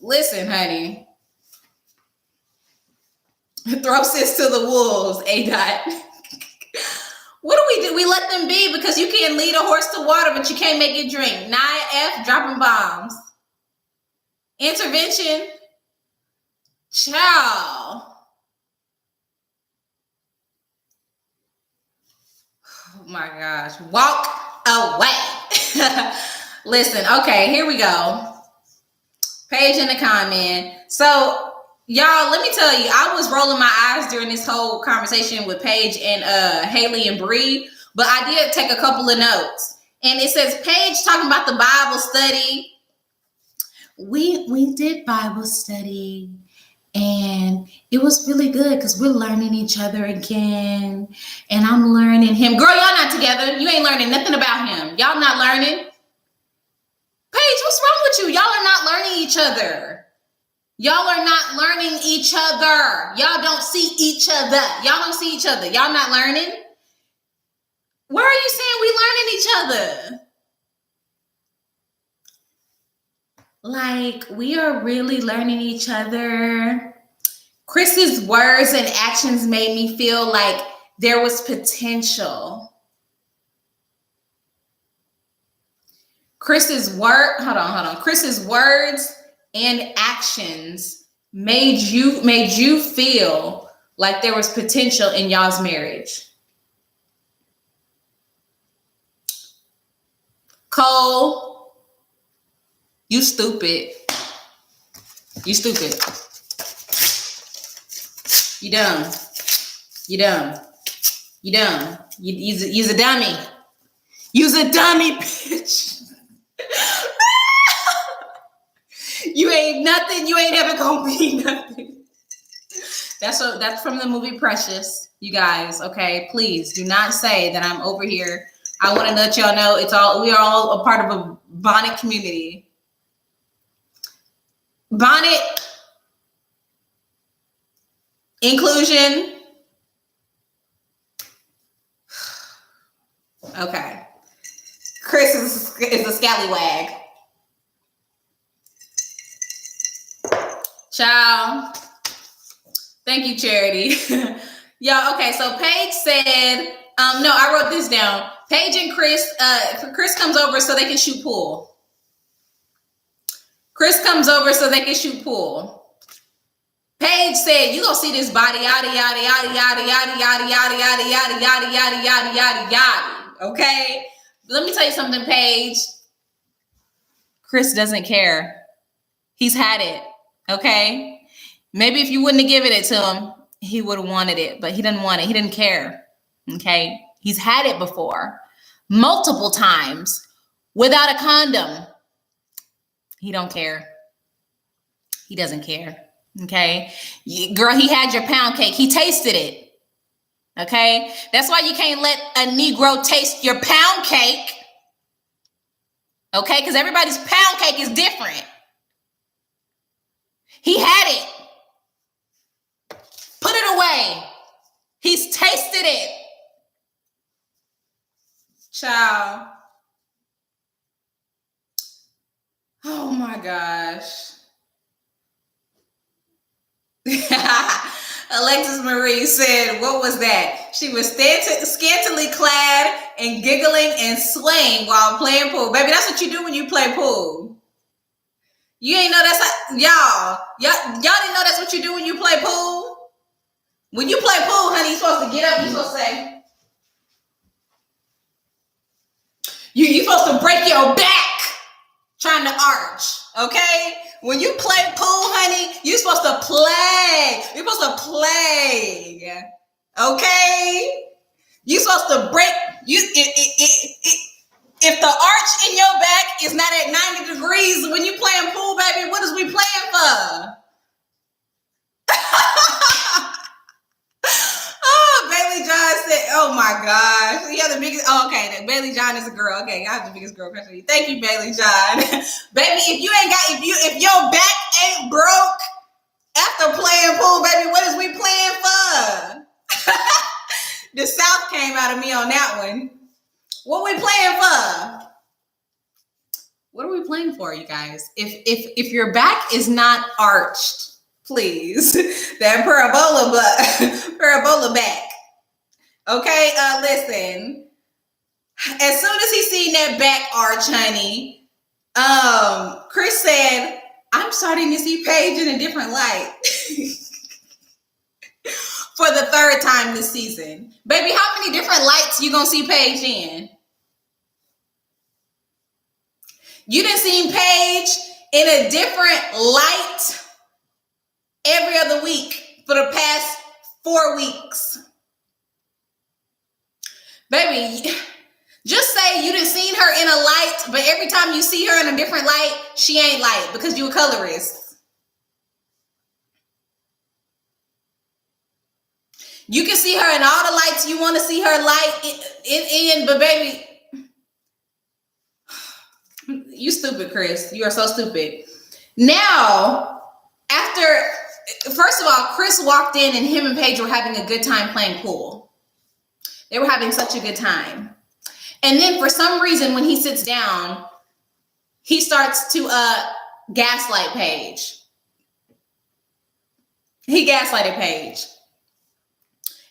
listen, honey. Throw sis to the wolves, A-Dot. What do we do? We let them be because you can't lead a horse to water, but you can't make it drink. Nia F, dropping bombs. Intervention. Ciao. Oh my gosh. Walk away. Listen, okay, here we go. Paige in the comment. So, y'all, let me tell you, I was rolling my eyes during this whole conversation with Paige and Haley and Bree, but I did take a couple of notes. And it says, Paige talking about the Bible study. We did Bible study. And it was really good because we're learning each other again. And I'm learning him. Girl, y'all not together. You ain't learning nothing about him. Y'all not learning. Paige, what's wrong with you? Y'all are not learning each other. Y'all are not learning each other. Y'all don't see each other. Y'all don't see each other. Y'all not learning. Where are you saying we learning each other? Like, we are really learning each other. Chris's words and actions made me feel like there was potential. Chris's words and actions made you feel like there was potential in y'all's marriage. Cole, you stupid. You stupid. You dumb. You dumb. You dumb. You's a dummy. You's a dummy, bitch. You ain't nothing. You ain't ever gonna be nothing. That's from the movie Precious, you guys. Okay, please do not say that I'm over here. I want to let y'all know we are all a part of a bonnet community. Bonnet inclusion. Okay. Chris is a scallywag. Ciao. Thank you, Charity. Y'all, okay, so Paige said, no, I wrote this down. Paige and Chris comes over so they can shoot pool. Chris comes over so they can shoot pool. Paige said, you gonna see this body, yada, yada, yada, yada, yada, yada, yada, yada, yada, yada, yada, yada, yada, yada. Okay? Let me tell you something, Paige. Chris doesn't care. He's had it. Okay? Maybe if you wouldn't have given it to him, he would have wanted it, but he didn't want it. He didn't care. Okay? He's had it before, multiple times, without a condom. He don't care. He doesn't care. Okay? Girl, he had your pound cake. He tasted it. Okay? That's why you can't let a Negro taste your pound cake. Okay? Because everybody's pound cake is different. He had it. Put it away. He's tasted it. Child. Oh my gosh. Alexis Marie said, what was that? She was scantily clad and giggling and swaying while playing pool. Baby, that's what you do when you play pool. You ain't know that's how, y'all didn't know that's what you do when you play pool? When you play pool, honey, you're supposed to get up, you're supposed to say, you're supposed to break your back trying to arch, okay? When you play pool, honey, you're supposed to play. You're supposed to play, okay? You're supposed to break, if the arch in your back is not at 90 degrees when you playing pool, baby, what is we playing for? Oh, Bailey John said, oh my gosh. You're the biggest, Bailey John is a girl. Okay, y'all have the biggest girl crush on you. Thank you, Bailey John. Baby, if your back ain't broke after playing pool, baby, what is we playing for? The South came out of me on that one. What we playing for? What are we playing for, you guys? If your back is not arched, please, that parabola back. Okay, listen. As soon as he seen that back arch, honey, Chris said, I'm starting to see Paige in a different light. For the third time this season. Baby, how many different lights you gonna see Paige in? You done seen Paige in a different light every other week for the past 4 weeks. Baby, just say you done seen her in a light, but every time you see her in a different light, she ain't light because you a colorist. You can see her in all the lights you want to see her light in, but baby, you stupid, Chris. You are so stupid. Now, first of all, Chris walked in and him and Paige were having a good time playing pool. They were having such a good time. And then for some reason, when he sits down, he starts to gaslight Paige. He gaslighted Paige.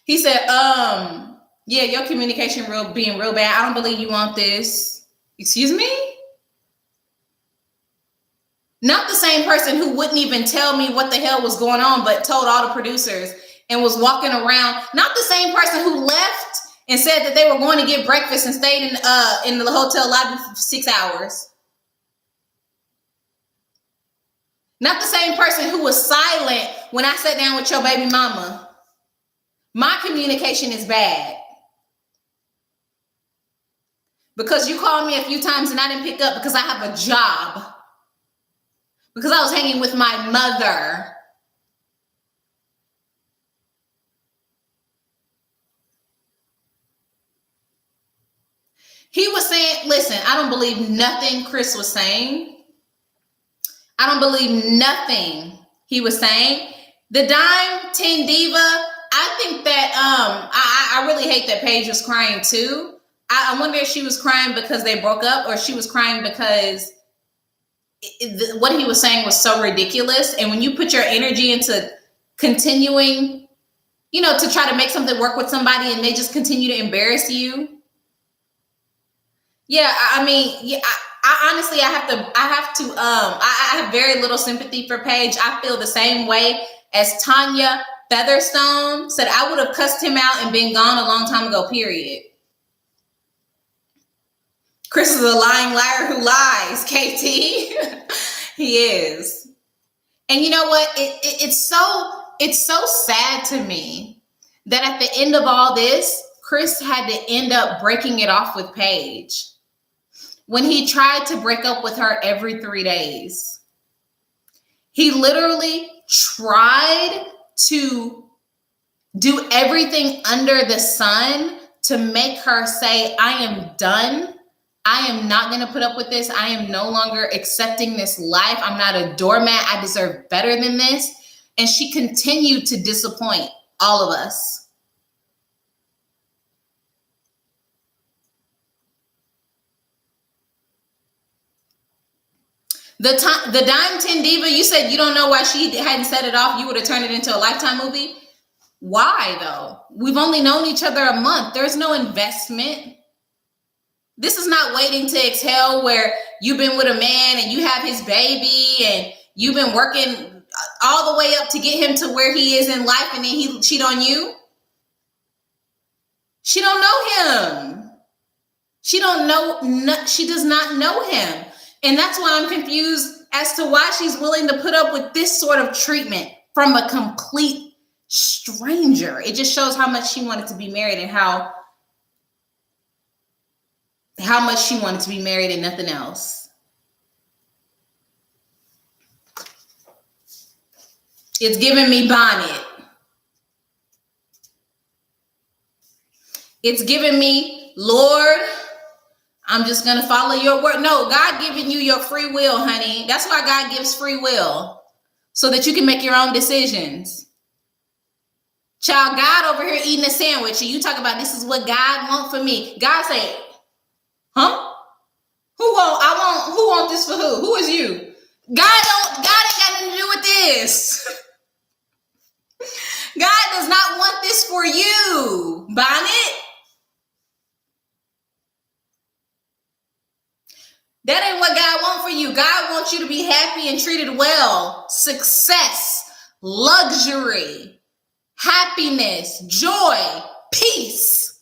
He said, yeah, your communication being real bad. I don't believe you want this. Excuse me? Not the same person who wouldn't even tell me what the hell was going on, but told all the producers and was walking around. Not the same person who left and said that they were going to get breakfast and stayed in the hotel lobby for 6 hours. Not the same person who was silent when I sat down with your baby mama. My communication is bad. Because you called me a few times and I didn't pick up because I have a job. because I was hanging with my mother. He was saying, listen, I don't believe nothing Chris was saying. I don't believe nothing he was saying. The Dime 10 Diva, I think that I really hate that Paige was crying too. I wonder if she was crying because they broke up, or she was crying because what he was saying was so ridiculous. And when you put your energy into continuing, to try to make something work with somebody and they just continue to embarrass you. Yeah, I mean, yeah, I honestly, I have very little sympathy for Paige. I feel the same way as Tanya Featherstone said. I would have cussed him out and been gone a long time ago, period. Chris is a lying liar who lies, KT. He is. And you know what? It's so sad to me that at the end of all this, Chris had to end up breaking it off with Paige when he tried to break up with her every 3 days. He literally tried to do everything under the sun to make her say, I am done. I am not going to put up with this. I am no longer accepting this life. I'm not a doormat. I deserve better than this. And she continued to disappoint all of us. The Dime 10 Diva, you said you don't know why she hadn't set it off. You would have turned it into a Lifetime movie. Why, though? We've only known each other a month. There's no investment. This is not Waiting to Exhale, where you've been with a man and you have his baby and you've been working all the way up to get him to where he is in life, and then he cheat on you. She don't know him. She does not know him. And that's why I'm confused as to why she's willing to put up with this sort of treatment from a complete stranger. It just shows how much she wanted to be married and how much she wanted to be married and nothing else. It's giving me Bonnet. It's giving me, Lord, I'm just going to follow your word. No, God giving you your free will, honey. That's why God gives free will, so that you can make your own decisions. Child, God over here eating a sandwich, and you talk about this is what God wants for me. God say, huh? Who want this for who? Who is you? God ain't got nothing to do with this. God does not want this for you, Bonnet. That ain't what God wants for you. God wants you to be happy and treated well. Success, luxury, happiness, joy, peace.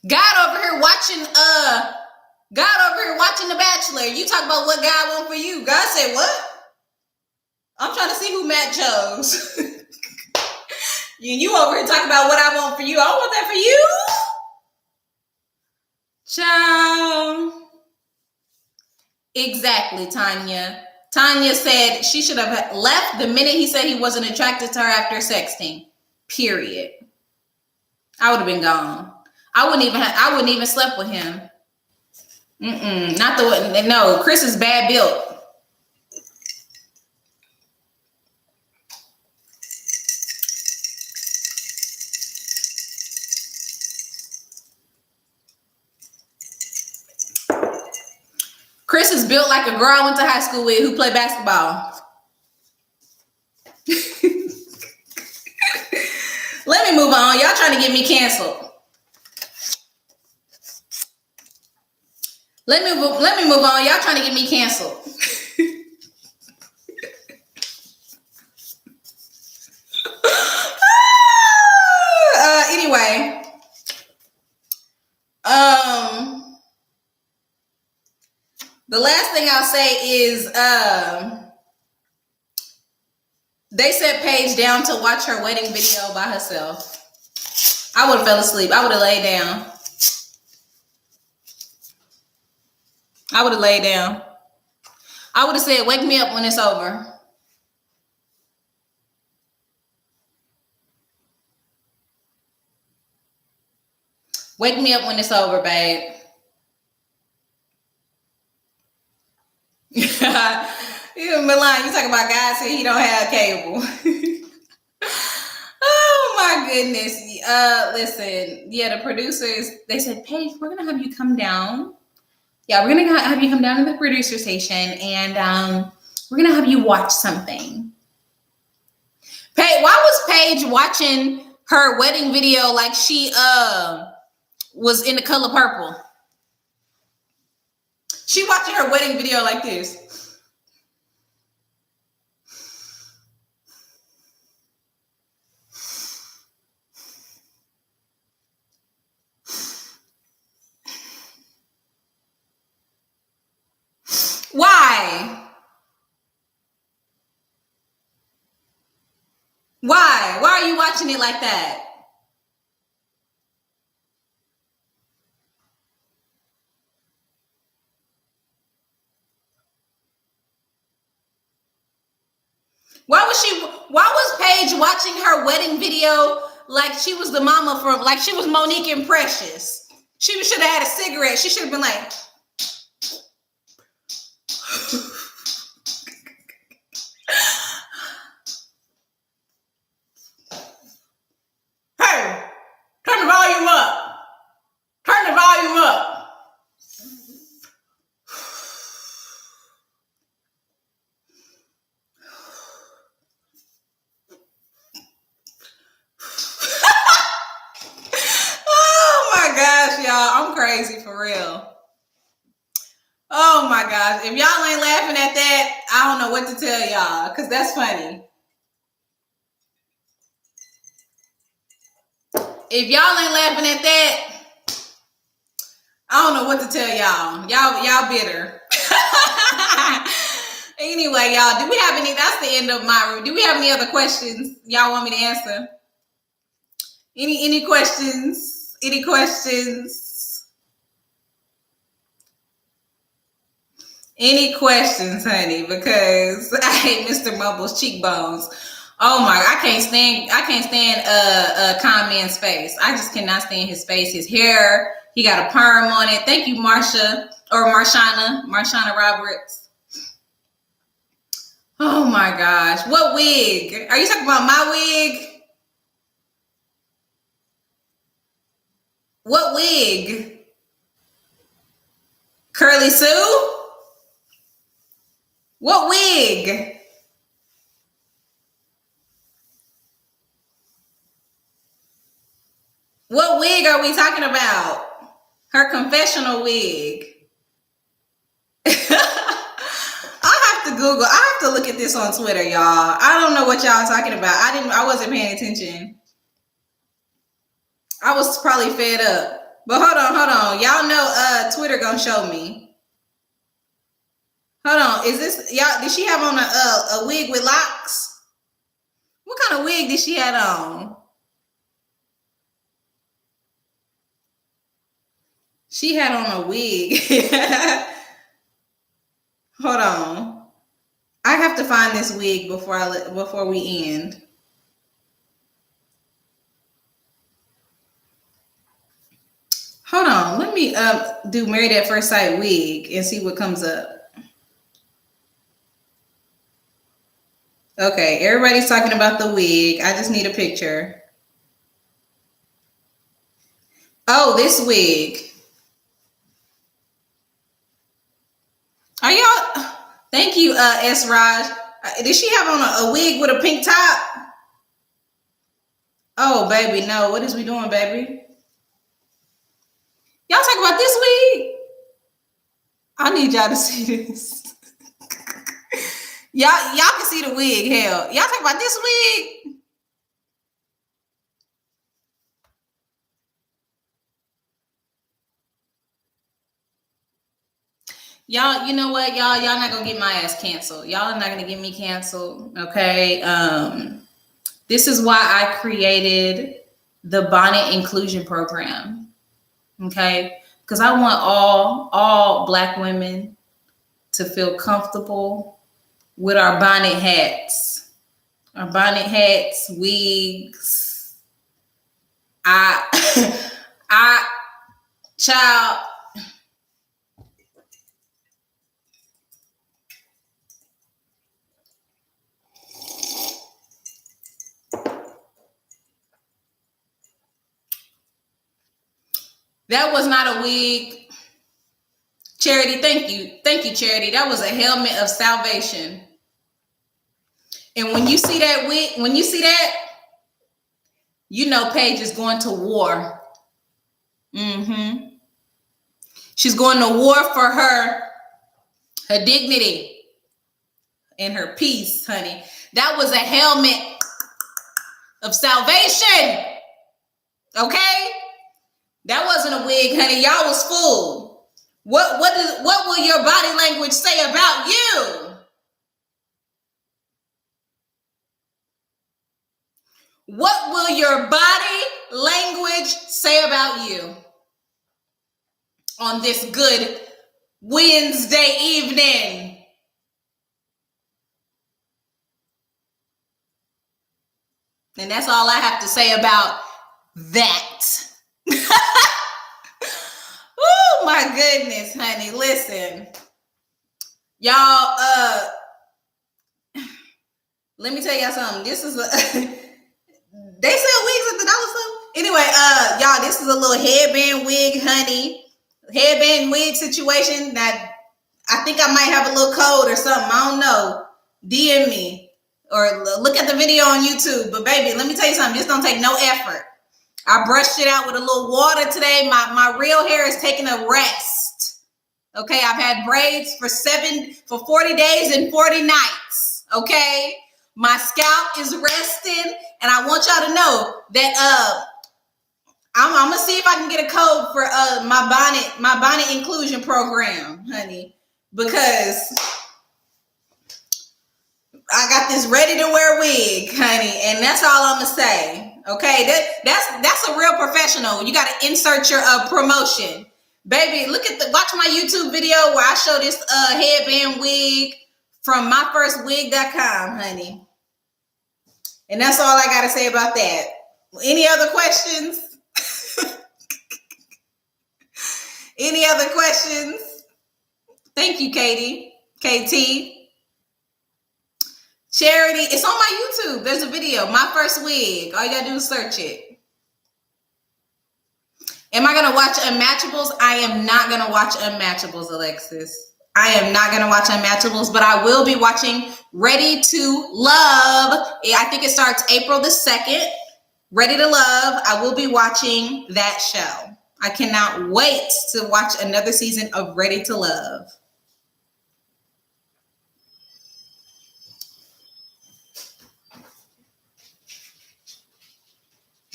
God over here watching The Bachelor. You talk about what God wants for you. God said, what? I'm trying to see who Matt chose. You over here talking about what I want for you. I want that for you. Child. Exactly, Tanya. Tanya said she should have left the minute he said he wasn't attracted to her after sexting. Period. I would have been gone. I wouldn't even slept with him. Not the one. No, Chris is bad built. Chris is built like a girl I went to high school with who played basketball. Let me move on. Y'all trying to get me canceled. Let me move on. Y'all trying to get me canceled. Anyway. The last thing I'll say is they set Paige down to watch her wedding video by herself. I would have fell asleep. I would have laid down. I would have laid down. I would have said, wake me up when it's over. Wake me up when it's over, babe. Milan, you talking about God said he don't have cable. Oh my goodness. Listen, yeah, the producers, they said, Paige, we're gonna have you come down. Yeah, we're gonna have you come down to the producer station, and we're gonna have you watch something. Paige, why was Paige watching her wedding video like she was in The Color Purple? She watching her wedding video like this. Why? Why? Why are you watching it like that? Why was Paige watching her wedding video like she was the mama from, like she was Monique and Precious? She should have had a cigarette. She should have been like, hey, turn the volume up. Turn the volume up. Oh my gosh, y'all. I'm crazy for real. Oh my gosh. If y'all ain't laughing at that, I don't know what to tell y'all, because that's funny. If y'all ain't laughing at that, I don't know what to tell y'all. Y'all bitter. Anyway, y'all, do we have any? That's the end of my room. Do we have any other questions y'all want me to answer? Any questions? Any questions? Any questions, honey? Because I hate Mr. Mumble's cheekbones. Oh my! I can't stand Conman's face. I just cannot stand his face. His hair. He got a perm on it. Thank you, Marsha or Marshana Roberts. Oh my gosh! What wig? Are you talking about my wig? What wig? Curly Sue? What wig? What wig are we talking about? Her confessional wig. I have to Google. I have to look at this on Twitter, y'all. I don't know what y'all talking about. I wasn't paying attention. I was probably fed up. But hold on. Y'all know Twitter gonna show me. Hold on. Is this y'all? Did she have on a wig with locks? What kind of wig did she have on? She had on a wig. Hold on. I have to find this wig before we end. Hold on. Let me do Married at First Sight wig and see what comes up. Okay, everybody's talking about the wig. I just need a picture. Oh, this wig. Are y'all? Thank you, S. Raj. Did she have on a wig with a pink top? Oh, baby, no. What is we doing, baby? Y'all talk about this wig? I need y'all to see this. y'all can see the wig. Hell, y'all talk about this wig? Y'all, you know what, y'all not gonna get my ass canceled. Y'all are not gonna get me canceled. Okay. This is why I created the bonnet inclusion program. Okay? Because I want all Black women to feel comfortable with our bonnet hats. Our bonnet hats, wigs. I child. That was not a wig. Charity, thank you. Thank you, Charity. That was a helmet of salvation. And when you see that wig, you know Paige is going to war. She's going to war for her dignity and her peace, honey. That was a helmet of salvation. Okay? That wasn't a wig, honey. Y'all was fooled. What will your body language say about you? What will your body language say about you on this good Wednesday evening? And that's all I have to say about that. Oh my goodness, honey. Listen. Y'all, let me tell y'all something. This is they sell wigs at the dollar store. Anyway, y'all, this is a little headband wig, honey. Headband wig situation that I think I might have a little code or something. I don't know. DM me or look at the video on YouTube. But baby, let me tell you something. This don't take no effort. I brushed it out with a little water today. My real hair is taking a rest. Okay, I've had braids for 40 days and 40 nights. Okay, my scalp is resting, and I want y'all to know that I'm gonna see if I can get a code for my bonnet inclusion program, honey, because I got this ready to wear wig, honey, and that's all I'm gonna say. Okay, that's a real professional. You got to insert your promotion, baby. Watch my YouTube video where I show this headband wig from myfirstwig.com, honey. And that's all I got to say about that. Any other questions? Any other questions? Thank you, Katie. KT. Charity, it's on my YouTube. There's a video, My First Wig. All you gotta do is search it. Am I gonna watch Unmatchables? I am not gonna watch Unmatchables, Alexis. I am not gonna watch Unmatchables, but I will be watching Ready to Love. I think it starts April the 2nd. Ready to Love. I will be watching that show. I cannot wait to watch another season of Ready to Love.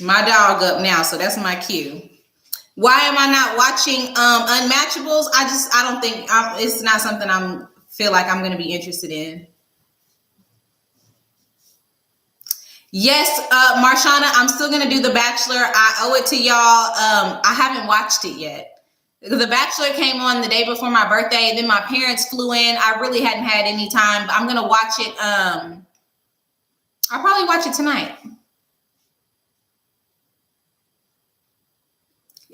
My dog up now, so that's my cue. Why am I not watching Unmatchables? I don't think it's not something I feel like I'm going to be interested in. Yes, Marshana, I'm still going to do The Bachelor. I owe it to y'all. I haven't watched it yet. The Bachelor came on the day before my birthday. Then my parents flew in. I really hadn't had any time, but I'm going to watch it. I'll probably watch it tonight.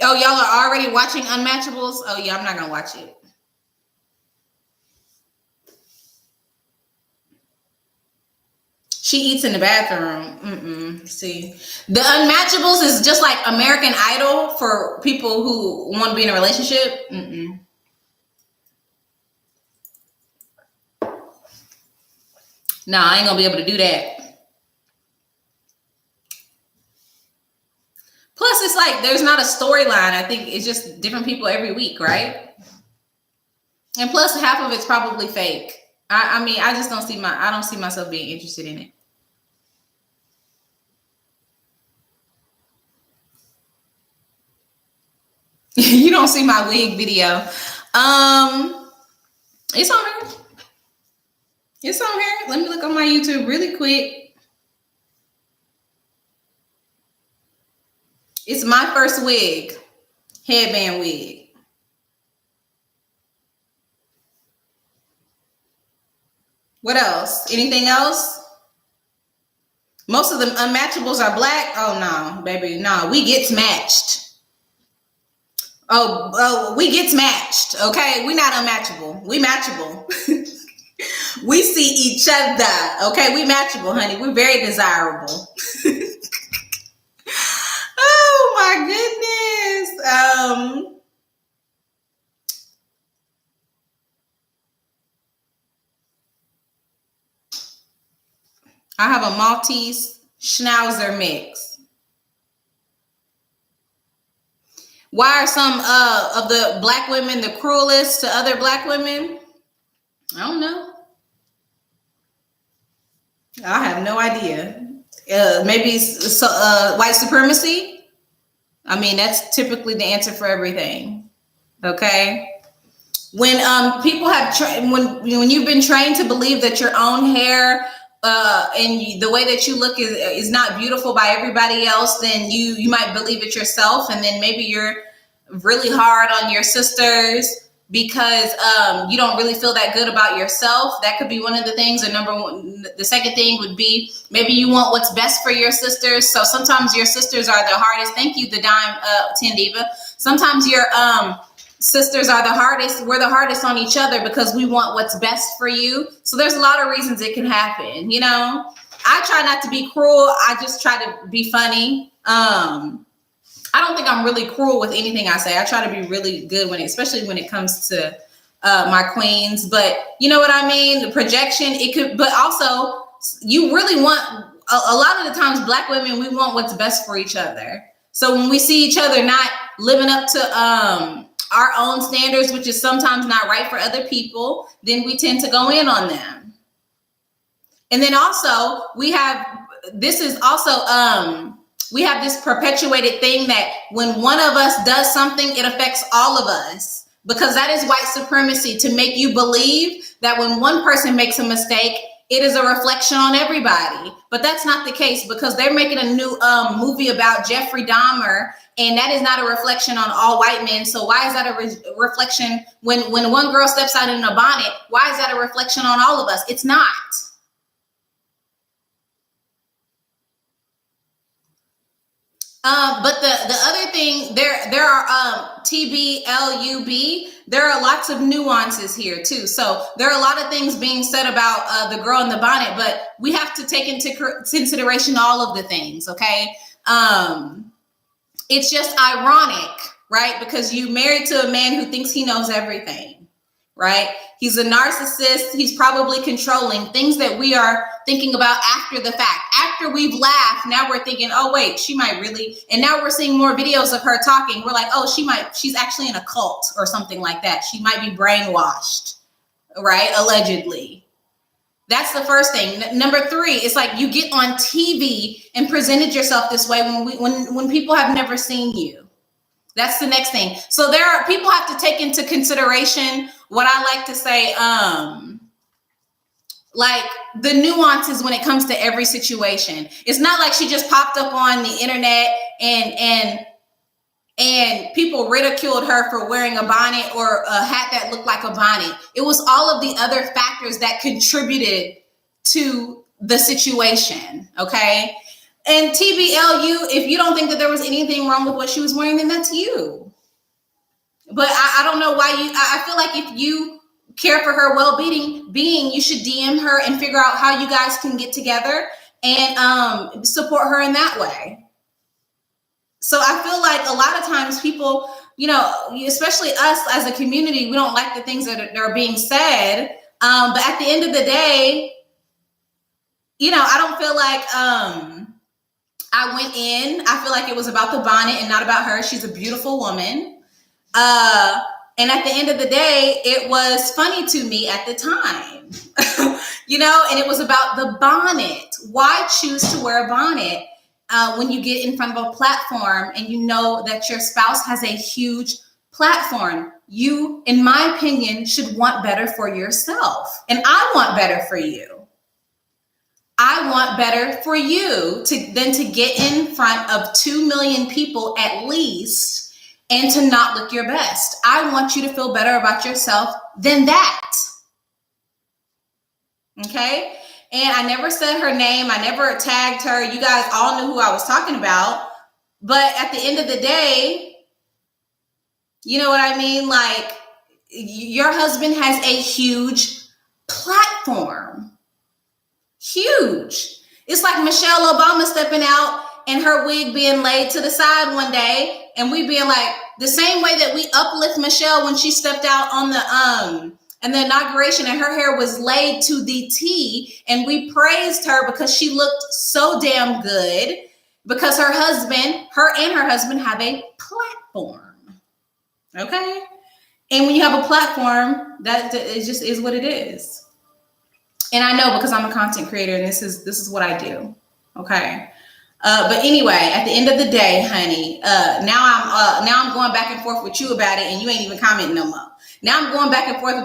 Oh, y'all are already watching Unmatchables? Oh, yeah, I'm not going to watch it. She eats in the bathroom. See, the Unmatchables is just like American Idol for people who want to be in a relationship. No, I ain't going to be able to do that. Plus, it's like there's not a storyline. I think it's just different people every week, right? And plus, half of it's probably fake. I mean, I just don't see myself being interested in it. You don't see my wig video. It's on here. It's on here. Let me look on my YouTube really quick. first wig, headband wig. What else? Anything else? Most of the unmatchables are black. Oh no, baby, no. We gets matched. Oh, we gets matched. Okay, we not unmatchable. We matchable. We see each other. Okay, we matchable, honey. We're very desirable. Oh my goodness. I have a Maltese Schnauzer mix. Why are some of the black women the cruelest to other black women? I don't know. I have no idea. Maybe white supremacy. I mean, that's typically the answer for everything. Okay. When people have when you've been trained to believe that your own hair and the way that you look is not beautiful by everybody else, then you might believe it yourself, and then maybe you're really hard on your sisters because you don't really feel that good about yourself. That could be one of the things. Or number one, the second thing would be maybe you want what's best for your sisters. So sometimes your sisters are the hardest. Thank you, the dime 10 diva. Sometimes your sisters are the hardest. We're the hardest on each other because we want what's best for you. So there's a lot of reasons it can happen. You know, I try not to be cruel. I just try to be funny. I don't think I'm really cruel with anything I say. I try to be really good especially when it comes to my queens. But you know what I mean? The projection, it could, but also you really want, a lot of the times black women, we want what's best for each other. So when we see each other not living up to our own standards, which is sometimes not right for other people, then we tend to go in on them. And then also we have this perpetuated thing that when one of us does something, it affects all of us, because that is white supremacy, to make you believe that when one person makes a mistake, it is a reflection on everybody. But that's not the case, because they're making a new movie about Jeffrey Dahmer, and that is not a reflection on all white men. So why is that a reflection when one girl steps out in a bonnet? Why is that a reflection on all of us? It's not. But the other thing, there are TBLUB. There are lots of nuances here too. So there are a lot of things being said about the girl in the bonnet, but we have to take into consideration all of the things. Okay, it's just ironic, right? Because you married to a man who thinks he knows everything, right? He's a narcissist. He's probably controlling, things that we are thinking about after the fact. After we've laughed, now we're thinking, oh, wait, she might really. And now we're seeing more videos of her talking. We're like, oh, she's actually in a cult or something like that. She might be brainwashed, right? Allegedly. That's the first thing. Number 3, it's like you get on TV and presented yourself this way when people have never seen you. That's the next thing. So people have to take into consideration what I like to say, like the nuances when it comes to every situation. It's not like she just popped up on the internet and people ridiculed her for wearing a bonnet or a hat that looked like a bonnet. It was all of the other factors that contributed to the situation. Okay. And TBLU, if you don't think that there was anything wrong with what she was wearing, then that's you. But I don't know why I feel like if you care for her well-being, you should DM her and figure out how you guys can get together and support her in that way. So I feel like a lot of times people, you know, especially us as a community, we don't like the things that are being said. But at the end of the day, you know, I don't feel like I went in. I feel like it was about the bonnet and not about her. She's a beautiful woman. And at the end of the day, it was funny to me at the time, you know, and it was about the bonnet. Why choose to wear a bonnet when you get in front of a platform and you know that your spouse has a huge platform? You, in my opinion, should want better for yourself. And I want better for you. I want better for you than to get in front of 2 million people at least and to not look your best. I want you to feel better about yourself than that. Okay? And I never said her name. I never tagged her. You guys all knew who I was talking about. But at the end of the day, you know what I mean? Like, your husband has a huge platform. Huge. It's like Michelle Obama stepping out and her wig being laid to the side one day, and we being like, the same way that we uplift Michelle when she stepped out on the inauguration and her hair was laid to the T, and we praised her because she looked so damn good, because her and her husband have a platform. Okay? And when you have a platform, that it just is what it is. And I know, because I'm a content creator, and this is what I do. Okay. But anyway, at the end of the day, honey, now I'm going back and forth with you about it, and you ain't even commenting no more. Now I'm going back and forth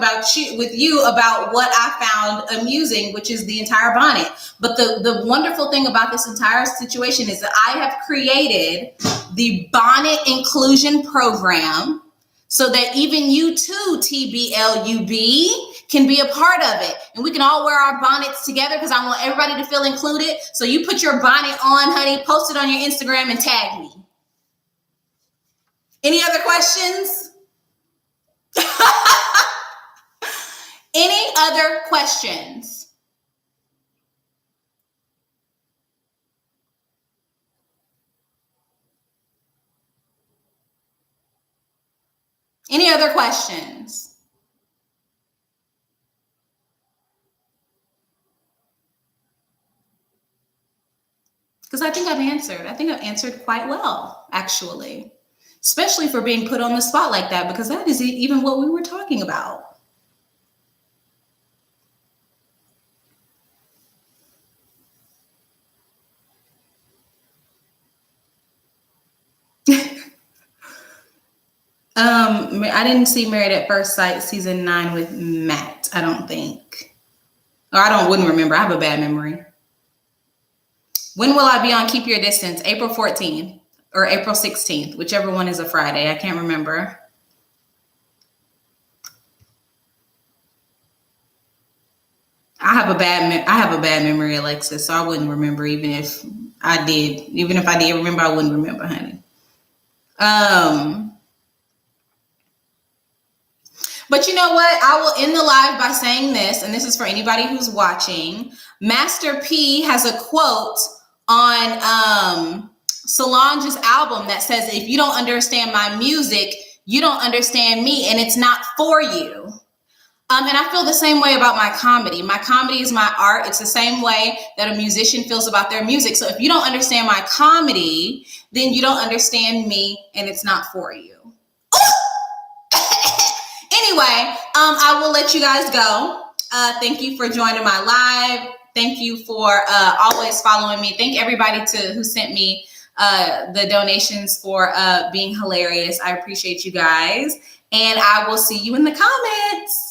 with you about what I found amusing, which is the entire bonnet. But the wonderful thing about this entire situation is that I have created the bonnet inclusion program so that even you too, TBLUB, can be a part of it. And we can all wear our bonnets together, because I want everybody to feel included. So you put your bonnet on, honey, post it on your Instagram and tag me. Any other questions? Any other questions? Any other questions? Because I think I've answered quite well, actually, especially for being put on the spot like that, because that is even what we were talking about. I didn't see Married at First Sight season 9 with Matt, I don't think. Or wouldn't remember. I have a bad memory. When will I be on Keep Your Distance? April 14th or April 16th, whichever one is a Friday. I can't remember. I have a bad memory, Alexis, so I wouldn't remember even if I did. Even if I did remember, I wouldn't remember, honey. But you know what? I will end the live by saying this, and this is for anybody who's watching. Master P has a quote on Solange's album that says, "If you don't understand my music, you don't understand me, and it's not for you." And I feel the same way about my comedy. My comedy is my art. It's the same way that a musician feels about their music. So if you don't understand my comedy, then you don't understand me, and it's not for you. Anyway, I will let you guys go. Thank you for joining my live. Thank you for always following me. Thank everybody who sent me the donations for being hilarious. I appreciate you guys. And I will see you in the comments.